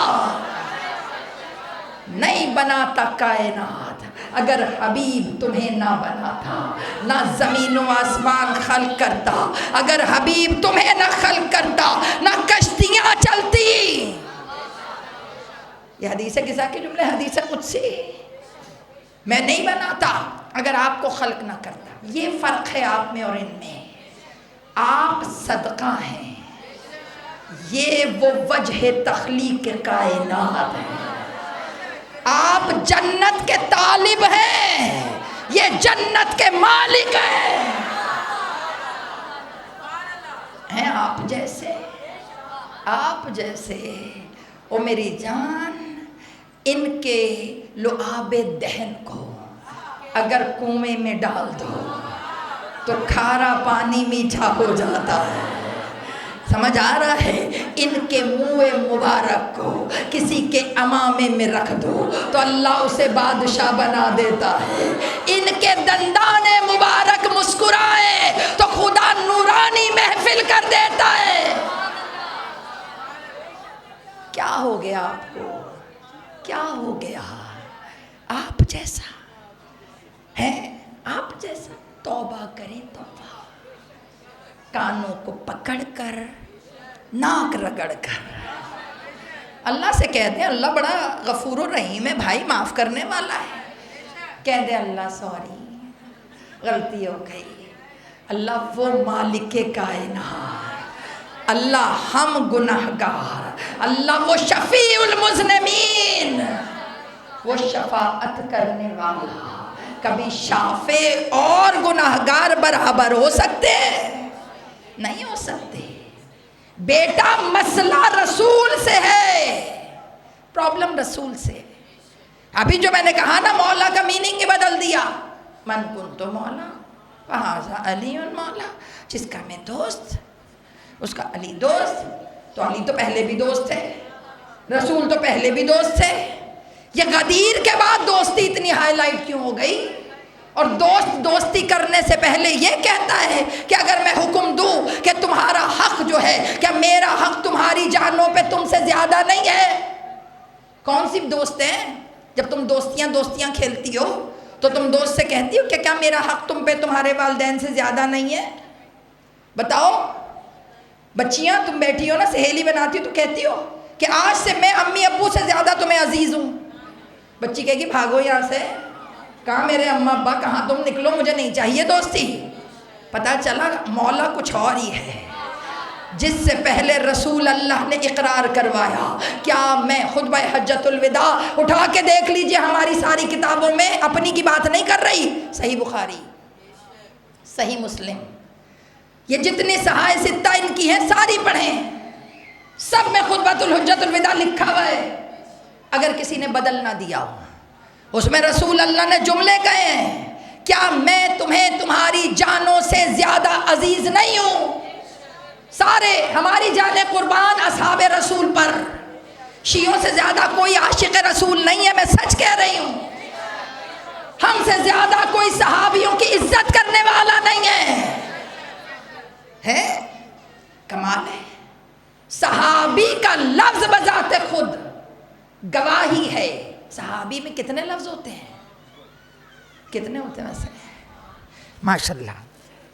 A: نہیں بناتا کائنات اگر حبیب تمہیں نہ بناتا، نہ زمین و آسمان خلق کرتا، اگر حبیب تمہیں نہ خلق کرتا، نہ کشتیاں چلتی۔ یہ حدیث قصہ کے جملے، حدیث قدسی، میں نہیں بناتا اگر آپ کو خلق نہ کرتا۔ یہ فرق ہے آپ میں اور ان میں، آپ صدقہ ہیں، یہ وہ وجہ تخلیق کائنات ہے۔ آپ جنت کے طالب ہیں، یہ جنت کے مالک ہیں آپ جیسے، آپ جیسے۔ او میری جان، ان کے لعاب دہن کو اگر کنویں میں ڈال دو تو کھارا پانی میٹھا ہو جاتا ہے۔ سمجھ آ رہا ہے؟ ان کے منہ مبارک کو کسی کے امامے میں رکھ دو تو اللہ اسے بادشاہ بنا دیتا ہے۔ ان کے دندان مبارک مسکرائے تو خدا نورانی محفل کر دیتا ہے۔ کیا ہو گیا آپ کو؟ کیا ہو گیا؟ آپ جیسا ہے، آپ جیسا۔ توبہ کریں، توبہ، کانوں کو پکڑ کر، ناک رگڑ کر اللہ سے کہہ دیں اللہ بڑا غفور و رحیم ہے بھائی، معاف کرنے والا ہے۔ کہہ دیں اللہ سوری، غلطی ہو گئی، اللہ وہ مالک کائنات، اللہ ہم گناہگار، اللہ وہ شفیع المذنبین، وہ شفاعت کرنے والا۔ کبھی شافع اور گناہگار برابر ہو سکتے ہیں؟ نہیں ہو سکتے۔ بیٹا مسئلہ رسول سے ہے، پرابلم رسول سے۔ ابھی جو میں نے کہا نا مولا کا میننگ بدل دیا، من کنت مولا فہذا علی مولا، جس کا میں دوست اس کا علی دوست۔ تو علی تو پہلے بھی دوست تھے، رسول تو پہلے بھی دوست تھے، یہ غدیر کے بعد دوستی اتنی ہائی لائٹ کیوں ہو گئی؟ اور دوستی کرنے سے پہلے یہ کہتا ہے کہ اگر میں حکم دوں کہ تمہارا حق جو ہے، کیا میرا حق تمہاری جانوں پہ تم سے زیادہ نہیں ہے؟ کون سی دوست ہیں؟ جب تم دوستیاں کھیلتی ہو تو تم دوست سے کہتی ہو کہ کیا میرا حق تم پہ تمہارے والدین سے زیادہ نہیں ہے؟ بتاؤ بچیاں، تم بیٹھی ہو نا، سہیلی بناتی ہو تو کہتی ہو کہ آج سے میں امی ابو سے زیادہ تمہیں عزیز ہوں۔ بچی کہے گی بھاگو یہاں سے، کہاں میرے اماں ابا، کہاں تم نکلو، مجھے نہیں چاہیے دوستی۔ پتہ چلا مولا کچھ اور ہی ہے، جس سے پہلے رسول اللہ نے اقرار کروایا۔ کیا میں خطبہ حجۃ الوداع اٹھا کے دیکھ لیجئے، ہماری ساری کتابوں میں اپنی کی بات نہیں کر رہی، صحیح بخاری، صحیح مسلم، یہ جتنی صحائح ستہ ان کی ہیں ساری پڑھیں، سب میں خطبۃ الحجۃ الوداع لکھا ہوا ہے۔ اگر کسی نے بدل نہ دیا ہو، اس میں رسول اللہ نے جملے کہے ہیں، کیا میں تمہیں تمہاری جانوں سے زیادہ عزیز نہیں ہوں؟ سارے ہماری جانیں قربان اصحاب رسول پر، شیعوں سے زیادہ کوئی عاشق رسول نہیں ہے، میں سچ کہہ رہی ہوں۔ ہم سے زیادہ کوئی صحابیوں کی عزت کرنے والا نہیں ہے۔ کمال ہے، صحابی کا لفظ بذات خود گواہی ہے۔ صحابی میں کتنے لفظ ہوتے ہیں؟ کتنے ہوتے ہیں ویسے؟ ماشاءاللہ،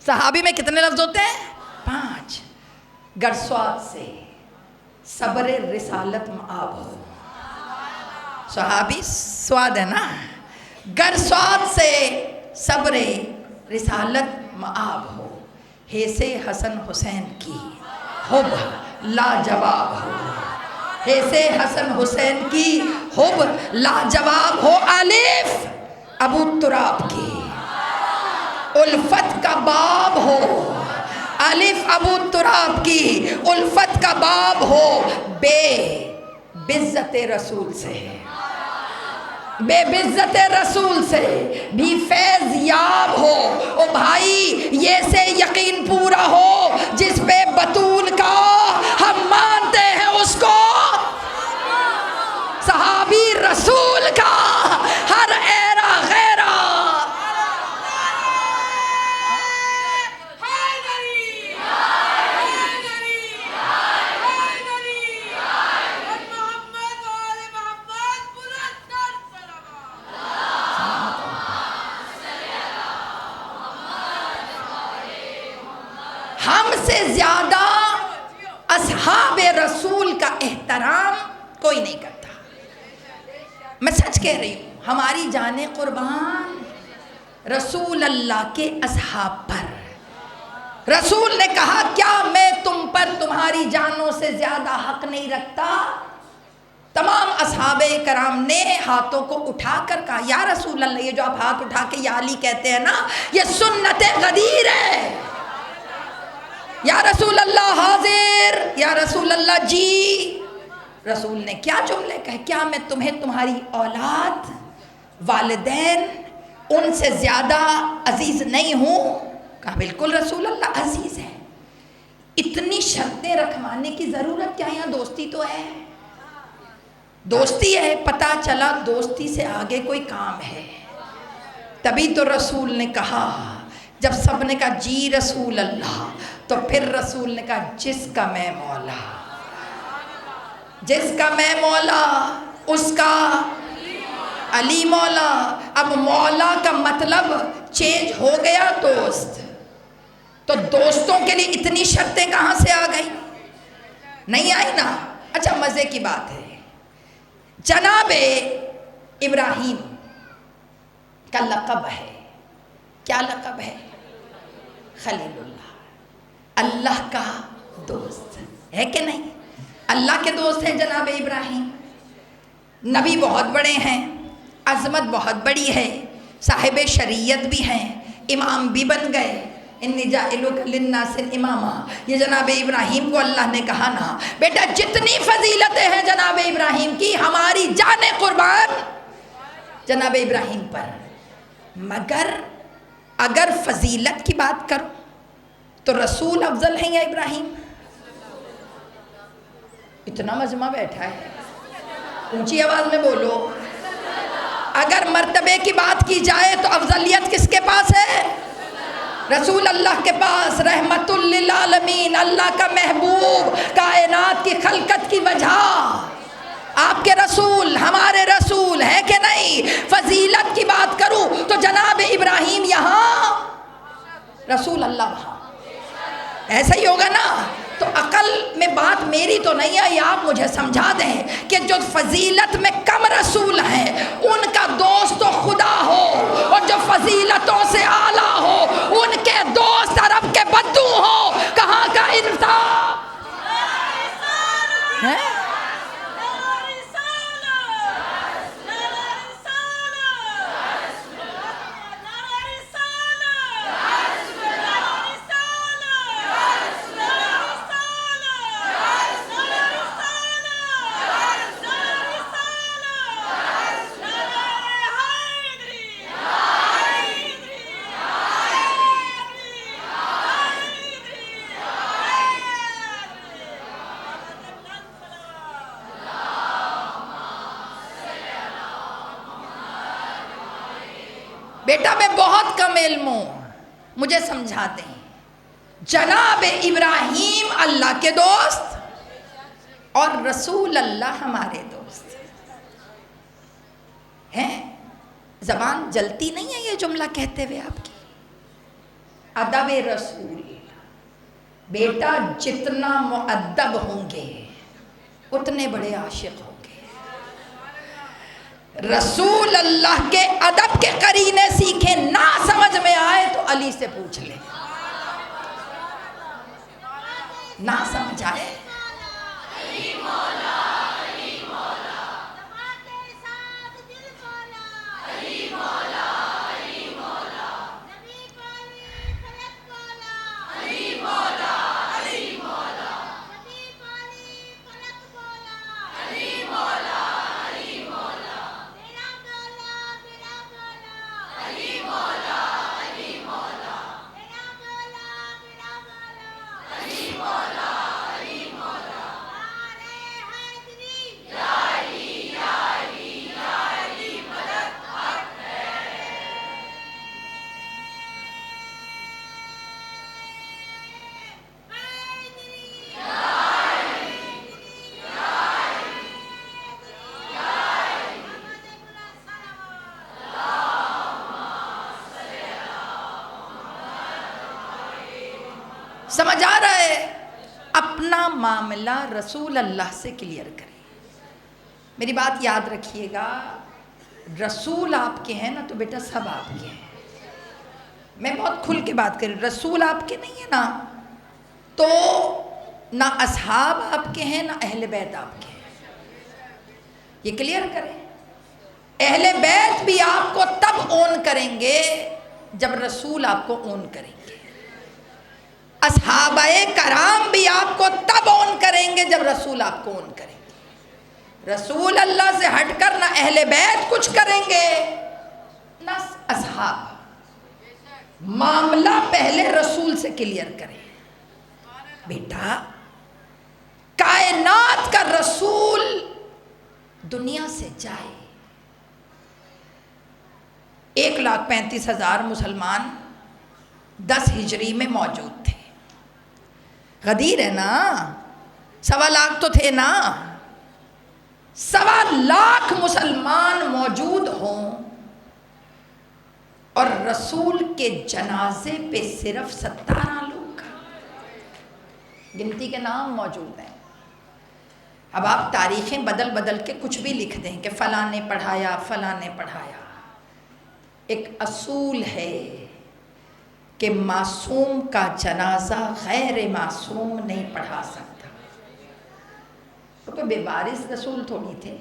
A: صحابی میں کتنے لفظ ہوتے ہیں؟ 5۔ گرسوات سے صبر رسالت مآب ہو، صحابی سواد ہے نا، گرسوات سے صبر رسالت مآب ہو، حیث حسن حسین کی حب لاجواب ہو، حیث حسن حسین کی حب لاجواب ہو، الف ابو تراب کی الفت کا باب ہو، الف ابو تراب کی الفت کا باب ہو، بے بزت رسول سے، بے بزت رسول سے بھی فیض یاب ہو۔ او بھائی یہ سے یقین پورا ہو، جس پہ بطول کا ہم مانتے ہیں اس کو، صحابی رسول کا ہر ایرا غیرہ۔ ہم سے زیادہ اصحاب رسول کا احترام کوئی نہیں کرتا، میں سچ کہہ رہی ہوں۔ ہماری جانیں قربان رسول اللہ کے اصحاب پر۔ رسول نے کہا کیا میں تم پر تمہاری جانوں سے زیادہ حق نہیں رکھتا؟ تمام اصحاب کرام نے ہاتھوں کو اٹھا کر کہا یا رسول اللہ، یہ جو آپ ہاتھ اٹھا کے یا علی کہتے ہیں نا، یہ سنت غدیر ہے۔ یا رسول اللہ حاضر، یا رسول اللہ جی۔ رسول نے کیا جملے کہے، کیا میں تمہیں تمہاری اولاد، والدین، ان سے زیادہ عزیز نہیں ہوں؟ کہا بالکل رسول اللہ عزیز ہے۔ اتنی شرطیں رکھوانے کی ضرورت کیا؟ یہاں دوستی تو ہے، دوستی ہے، پتہ چلا دوستی سے آگے کوئی کام ہے۔ تبھی تو رسول نے کہا، جب سب نے کہا جی رسول اللہ، تو پھر رسول نے کہا جس کا میں مولا، جس کا میں مولا اس کا علی مولا۔ اب مولا کا مطلب چینج ہو گیا دوست، تو دوستوں کے لیے اتنی شرطیں کہاں سے آ گئی؟ نہیں آئی نا۔ اچھا مزے کی بات ہے، جناب ابراہیم کا لقب ہے، کیا لقب ہے؟ خلیل اللہ، اللہ کا دوست ہے کہ نہیں؟ اللہ کے دوست ہیں جناب ابراہیم، نبی بہت بڑے ہیں، عظمت بہت بڑی ہے، صاحب شریعت بھی ہیں، امام بھی بن گئے، انی جاعلک للناس اماما، یہ جناب ابراہیم کو اللہ نے کہا نا بیٹا جتنی فضیلتیں ہیں جناب ابراہیم کی، ہماری جان قربان جناب ابراہیم پر، مگر اگر فضیلت کی بات کرو تو رسول افضل ہیں یا ابراہیم؟ اتنا مجمع بیٹھا ہے، اونچی آواز میں بولو، اگر مرتبے کی بات کی جائے تو افضلیت کس کے پاس ہے؟ رسول اللہ کے پاس، رحمت للعالمین، اللہ کا محبوب، کائنات کی خلقت کی وجہ، آپ کے رسول، ہمارے رسول ہے کہ نہیں؟ فضیلت کی بات کروں تو جناب ابراہیم یہاں، رسول اللہ وہاں، ایسا ہی ہوگا نا؟ تو عقل میں بات میری تو نہیں آئی، آپ مجھے سمجھا دیں کہ جو فضیلت میں کم رسول ہیں ان کا دوست تو خدا ہو، اور جو فضیلتوں سے اعلیٰ ہو ان کے دوست عرب کے بدو ہو، کہاں کا انصاف ہے؟ بیٹا میں بہت کم علم ہوں، مجھے سمجھا دیں، جناب ابراہیم اللہ کے دوست اور رسول اللہ ہمارے دوست ہیں۔ زبان جلتی نہیں ہے یہ جملہ کہتے ہوئے آپ کی؟ ادب رسول، بیٹا جتنا مؤدب ہوں گے اتنے بڑے عاشق ہوں گے۔ رسول اللہ کے ادب کے قرینے سیکھیں، نہ سمجھ میں آئے تو علی سے پوچھ لیں، نہ سمجھ آئے سمجھ آ رہا ہے؟ اپنا معاملہ رسول اللہ سے کلیئر کریں۔ میری بات یاد رکھیے گا، رسول آپ کے ہیں نا تو بیٹا سب آپ کے ہیں۔ میں بہت کھل کے بات کروں، رسول آپ کے نہیں ہیں نا تو نہ اصحاب آپ کے ہیں نہ اہل بیت آپ کے ہیں، یہ کلیئر کریں۔ اہل بیت بھی آپ کو تب اون کریں گے جب رسول آپ کو اون کریں گے، اصحابہ کرام بھی آپ کو تب اون کریں گے جب رسول آپ کو اون کریں گے۔ رسول اللہ سے ہٹ کر نہ اہل بیت کچھ کریں گے نہ اصحاب۔ معاملہ پہلے رسول سے کلیئر کریں۔ بیٹا کائنات کا رسول دنیا سے جائے، 1,35,000 مسلمان 10 ہجری میں موجود تھے، غدیر ہے نا، 1.25 لاکھ تو تھے نا، 1.25 لاکھ مسلمان موجود ہوں اور رسول کے جنازے پہ صرف 17 لوگ، گنتی کے نام موجود ہیں۔ اب آپ تاریخیں بدل بدل کے کچھ بھی لکھ دیں کہ فلاں نے پڑھایا فلاں نے پڑھایا، ایک اصول ہے کہ معصوم کا جنازہ غیر معصوم نہیں پڑھا سکتا. تو کوئی بے وارث رسول تھوڑی تھے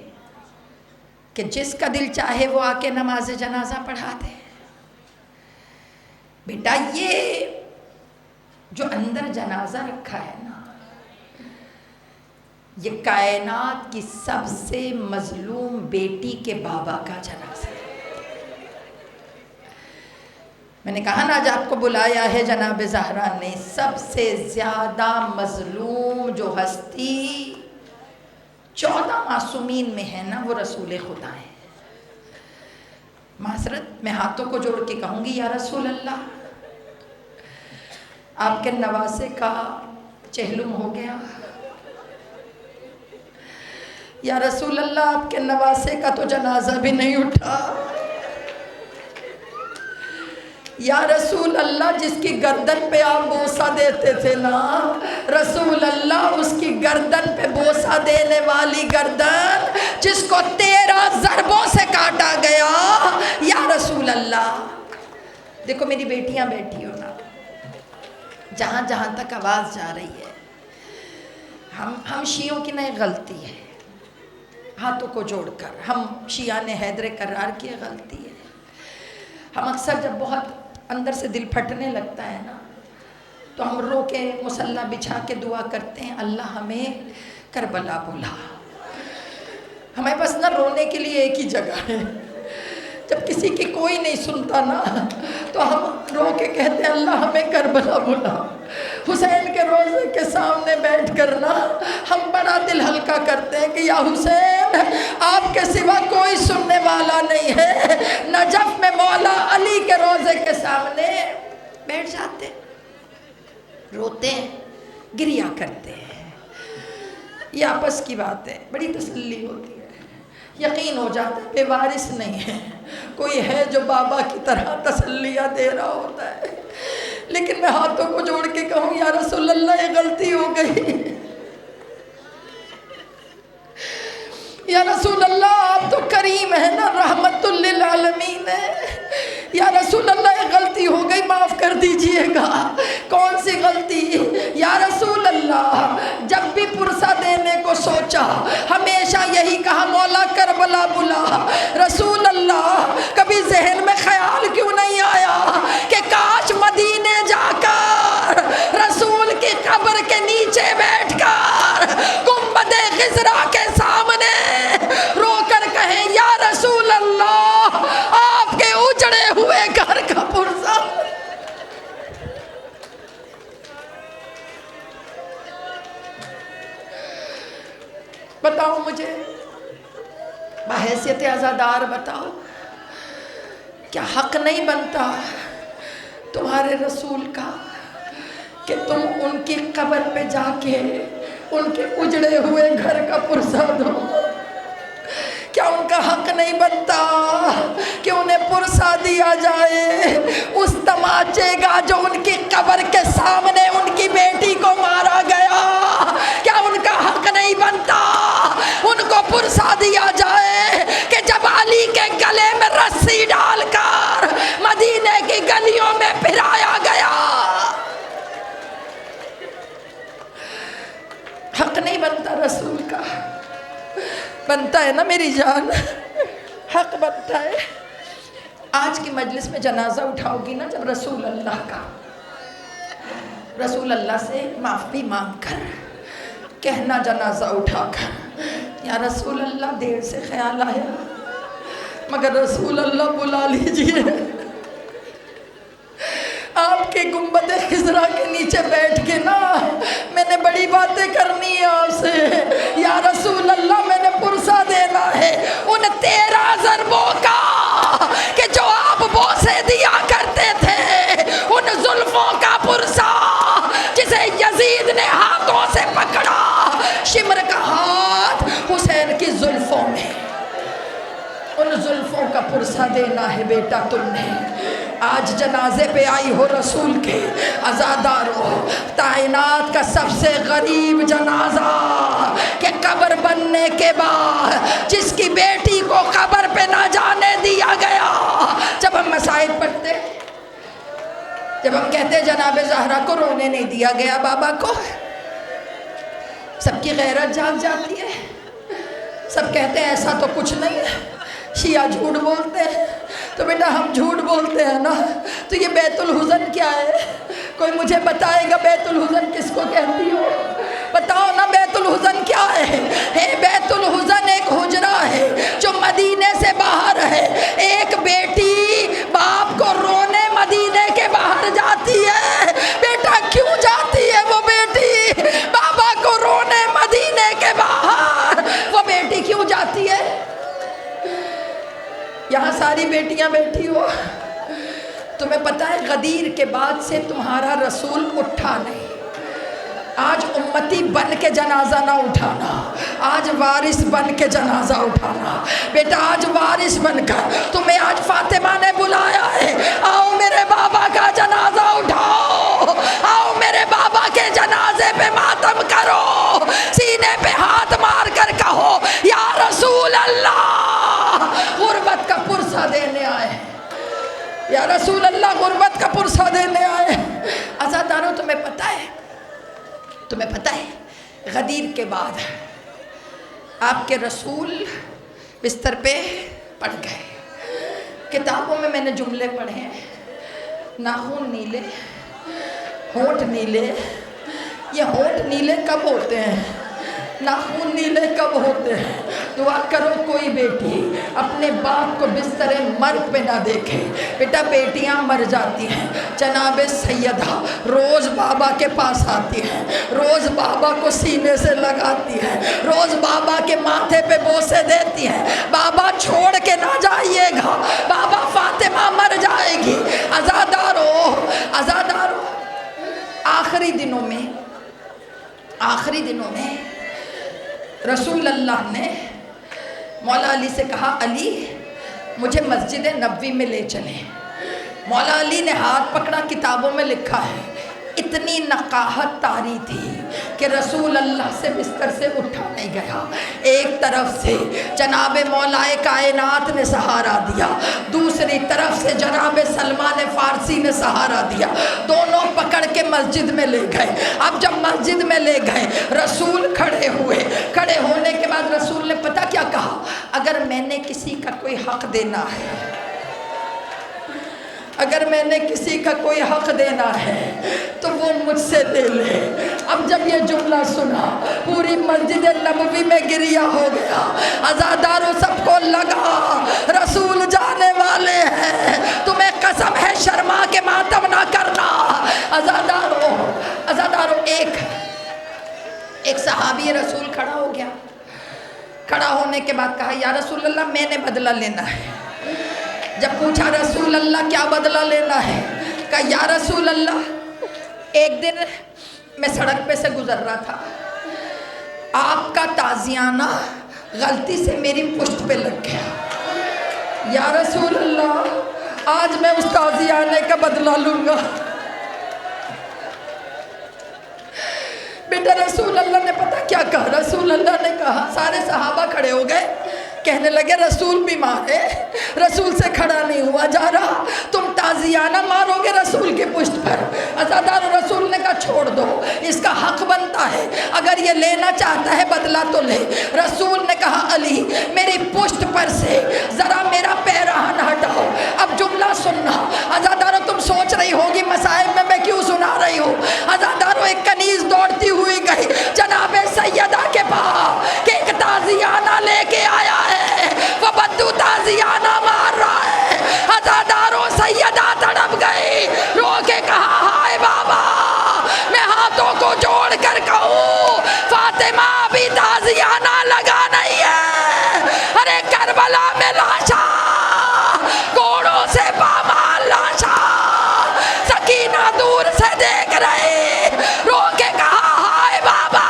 A: کہ جس کا دل چاہے وہ آ کے نماز جنازہ پڑھا دے. بیٹا یہ جو اندر جنازہ رکھا ہے نا، یہ کائنات کی سب سے مظلوم بیٹی کے بابا کا جنازہ ہے. میں نے کہا نا آج آپ کو بلایا ہے جناب زہرا نے، سب سے زیادہ مظلوم جو ہستی 14 معصومین میں ہے نا، وہ رسول خدا ہے. معذرت میں ہاتھوں کو جوڑ کے کہوں گی یا رسول اللہ، آپ کے نواسے کا چہلم ہو گیا. یا رسول اللہ آپ کے نواسے کا تو جنازہ بھی نہیں اٹھا. یا رسول اللہ جس کی گردن پہ آپ بوسہ دیتے تھے نا، رسول اللہ اس کی گردن پہ بوسہ دینے والی گردن جس کو 13 ضربوں سے کاٹا گیا، یا رسول اللہ. دیکھو میری بیٹیاں بیٹھی ہو نا، جہاں جہاں تک آواز جا رہی ہے، ہم شیعوں کی نہ غلطی ہے، ہاتھوں کو جوڑ کر ہم شیعہ نے حیدر کرار کی غلطی ہے. ہم اکثر جب بہت اندر سے دل پھٹنے لگتا ہے نا، تو ہم رو کے مصلی بچھا کے دعا کرتے ہیں، اللہ ہمیں کربلا بلا. ہمارے پاس نہ رونے کے لیے ایک ہی جگہ ہے، جب کسی کی کوئی نہیں سنتا نا تو ہم رو کے کہتے ہیں اللہ ہمیں کربلا بلا. حسین کے روضے کے سامنے بیٹھ کر نا ہم بڑا دل ہلکا کرتے ہیں کہ یا حسین آپ کے سوا کوئی سننے والا نہیں ہے. نجف میں مولا علی کے روضے کے سامنے بیٹھ جاتے، روتے ہیں، گریا کرتے ہیں. یہ آپس کی بات ہے، بڑی تسلی ہوتی ہے، یقین ہو جاتا ہے بے وارث نہیں ہے، کوئی ہے جو بابا کی طرح تسلیہ دے رہا ہوتا ہے. لیکن میں ہاتھوں کو جوڑ کے کہوں یا رسول اللہ یہ غلطی ہو گئی. یا رسول اللہ آپ تو کریم ہے نا، رحمت للعالمین ہے. یا رسول اللہ یہ غلطی ہو گئی، معاف کر دیجئے گا. کون سی غلطی؟ یا رسول اللہ جب بھی پرسہ دینے کو سوچا ہمیشہ یہی کہا مولا کربلا بلا. رسول اللہ کبھی ذہن میں خیال کیوں نہیں آیا کہ کاش مدینے جا کر رسول کی قبر کے نیچے بیٹھ کر گنبد خضرا کے سامنے رو کر کہیں یا رسول اللہ آپ کے اجڑے ہوئے گھر کا پرزہ. بتاؤ مجھے بحیثیت عزادار بتاؤ، کیا حق نہیں بنتا تمہارے رسول کا کہ تم ان کی قبر پہ جا کے ان کے اجڑے ہوئے گھر کا پرزہ دو؟ کیا ان کا حق نہیں بنتا کہ انہیں پرسہ دیا جائے اس تماچے گا جو ان کی قبر کے سامنے ان کی بیٹی کو مارا گیا؟ کیا ان کا حق نہیں بنتا ان کو پرسہ دیا جائے کہ جب علی کے گلے میں رسی ڈال کر مدینے کی گلیوں میں پھرایا گیا؟ حق نہیں بنتا رسول کا؟ بنتا ہے نا میری جان، حق بنتا ہے. آج کی مجلس میں جنازہ اٹھاؤ گی نا جب رسول اللہ کا، رسول اللہ سے معافی مانگ کر کہنا جنازہ اٹھا کر یا رسول اللہ دیر سے خیال آیا مگر رسول اللہ بلا لیجئے، آپ کے گنبد خضرا کے نیچے بیٹھ کے نا میں نے بڑی باتیں کرنی ہے آپ سے. یا رسول اللہ میں نے پرسہ دینا ہے ان 13 ضربوں کا کہ جو آپ بوسے دیا کرتے تھے، ان زلفوں کا پرسہ جسے یزید نے ہاتھوں سے پکڑا، شمر کا ہاتھ حسین کی زلفوں میں، ان زلفوں کا پرسہ دینا ہے بیٹا تم نے. آج جنازے پہ آئی ہو رسول کے عزادارو، کائنات کا سب سے غریب جنازہ کہ قبر بننے کے بعد جس کی بیٹی کو قبر پہ نہ جانے دیا گیا. جب ہم مسائل پڑھتے جب ہم کہتے ہیں جناب زہرا کو رونے نہیں دیا گیا بابا کو، سب کی غیرت جاگ جاتی ہے، سب کہتے ہیں ایسا تو کچھ نہیں ہے، شیعہ جھوٹ بولتے ہیں۔ تو بیٹا ہم جھوٹ بولتے ہیں نا، تو یہ بیت الحزن کیا ہے؟ کوئی مجھے بتائے گا بیت الحزن کس کو کہتی ہو؟ بتاؤ نا بیت الحزن کیا ہے؟ بیت الحزن ایک حجرہ ہے جو مدینے سے باہر ہے۔ ایک بیٹی باپ کو رونے مدینے کے باہر جاتی ہے۔ بیٹا کیوں جاتی ہے وہ بیٹی بابا کو رونے مدینے کے باہر؟ وہ بیٹی کیوں جاتی ہے؟ یہاں ساری بیٹیاں بیٹھی ہو، تمہیں پتہ ہے غدیر کے بعد سے تمہارا رسول اٹھا نہیں۔ آج امتی بن کے جنازہ نہ اٹھانا، آج وارث بن کے جنازہ اٹھانا۔ بیٹا آج وارث بن کر تمہیں آج فاطمہ نے بلایا ہے، آؤ میرے بابا کا جنازہ اٹھاؤ، آؤ میرے بابا کے جنازے پہ ماتم کرو، سینے پہ ہاتھ مار کر کہو یا رسول اللہ غربت کا پرسہ دینے آئے، یا رسول اللہ غربت کا پرسہ دینے آئے۔ عزادارو تمہیں پتہ ہے غدیر کے بعد آپ کے رسول بستر پہ پڑ گئے۔ کتابوں میں نے جملے پڑھے ہیں، ناخن نیلے، ہونٹ نیلے۔ یہ ہونٹ نیلے کب ہوتے ہیں؟ ناخن نیلے کب ہوتے ہیں؟ دعا کرو کوئی بیٹی اپنے باپ کو بستر مرگ پہ نہ دیکھے۔ بیٹا بیٹیاں مر جاتی ہیں، جناب سیدہ روز بابا کے پاس آتی ہیں، روز بابا کو سینے سے لگاتی ہیں، روز بابا کے ماتھے پہ بوسے دیتی ہیں۔ بابا چھوڑ کے نہ جائیے گا، بابا فاطمہ مر جائے گی۔ عزادارو آخری دنوں میں رسول اللہ نے مولا علی سے کہا علی مجھے مسجد نبوی میں لے چلیں۔ مولا علی نے ہاتھ پکڑا، کتابوں میں لکھا ہے اتنی نقاہت طاری تھی کہ رسول اللہ سے بستر سے اٹھا نہیں گیا۔ ایک طرف سے جناب مولا کائنات نے سہارا دیا، دوسری طرف سے جناب سلمان فارسی نے سہارا دیا، دونوں پکڑ کے مسجد میں لے گئے۔ اب جب مسجد میں لے گئے رسول کھڑے ہوئے، کھڑے ہونے کے بعد رسول نے پتہ کیا کہا؟ اگر میں نے کسی کا کوئی حق دینا ہے، اگر میں نے کسی کا کوئی حق دینا ہے تو وہ مجھ سے لے لے۔ اب جب یہ جملہ سنا پوری مسجد نبوی میں گریا ہو گیا۔ عزاداروں سب کو لگا رسول جانے والے ہیں، تمہیں قسم ہے شرما کے ماتم نہ کرنا۔ عزاداروں ایک صحابی رسول کھڑا ہو گیا، کھڑا ہونے کے بعد کہا یا رسول اللہ میں نے بدلہ لینا ہے۔ جب پوچھا رسول اللہ کیا بدلہ لینا ہے؟ کہا یا رسول اللہ ایک دن میں سڑک پہ سے گزر رہا تھا، آپ کا تازیانہ غلطی سے میری پشت پہ لگ گیا، یا رسول اللہ آج میں اس تازیانے کا بدلہ لوں گا۔ بیٹا رسول اللہ نے پتہ کیا کہا؟ رسول اللہ نے کہا، سارے صحابہ کھڑے ہو گئے، کہنے لگے رسول بیمار ہے، رسول سے کھڑا نہیں ہوا جا رہا، تم تازیانہ مارو گے رسول کے پشت پر۔ عزادار رسول نے کہا چھوڑ دو، اس کا حق بنتا ہے، اگر یہ لینا چاہتا ہے بدلہ تو لے۔ رسول نے کہا علی میری پشت پر سے ذرا میرا پیراہن ہٹاؤ۔ اب جملہ سننا عزادارو، تم سوچ رہی ہوگی مسائب میں کیوں سنا رہی ہوں۔ عزادارو ایک کنیز دوڑتی ہوئی گئی جناب سیدہ کے پاس کہ ایک تازیانہ لے کے آیا ہے، وہ بدو تازیانہ مار رہا ہے۔ عزاداروں سیدہ تڑپ گئی، رو کے کہا ہائے بابا، میں ہاتھوں کو جوڑ کر کہوں فاطمہ ابھی تازیانہ لگا نہیں ہے۔ ارے کربلا میں لاشا گھوڑوں سے پامال لاشا، سکینہ دور سے دیکھ رہے، رو کے کہا ہائے بابا،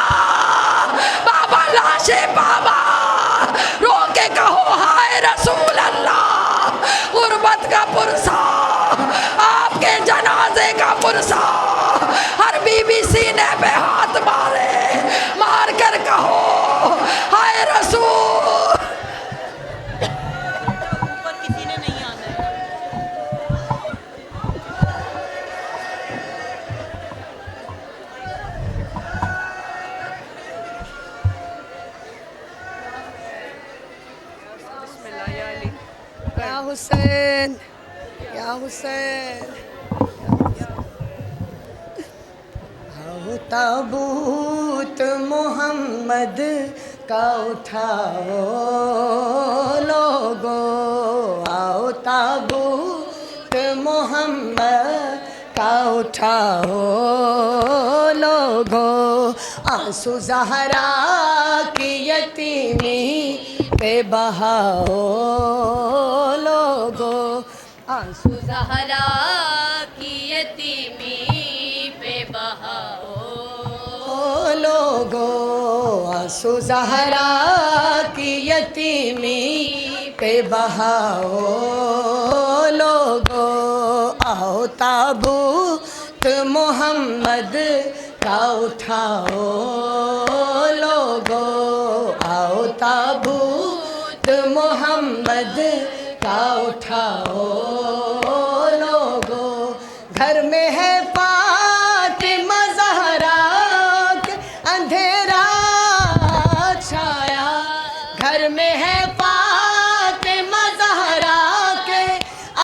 A: بابا لاشے بابا، رو کے کہو ہائے رسول اللہ، غربت کا پرسہ، آپ کے جنازے کا پرسہ، ہر بی بی سینے پہ ہاتھ مارے، مار کر کہو ہائے رسول۔
B: حسین یا حسین آؤ تابوت محمد کا اٹھاؤ لوگو آؤ تابوت محمد کا اٹھاؤ لوگو آنسو زہرا کی یتیمی پہ بہاؤ لوگو آنسو
C: زہرا کی یتیمی پہ بہاؤ
B: لوگو آنسو زہرا کی یتیمی پہ بہاؤ لوگو آؤ تابوت محمد کا اٹھاؤ لوگو آؤ تابوت محمد کا اٹھاؤ لوگو گھر میں ہے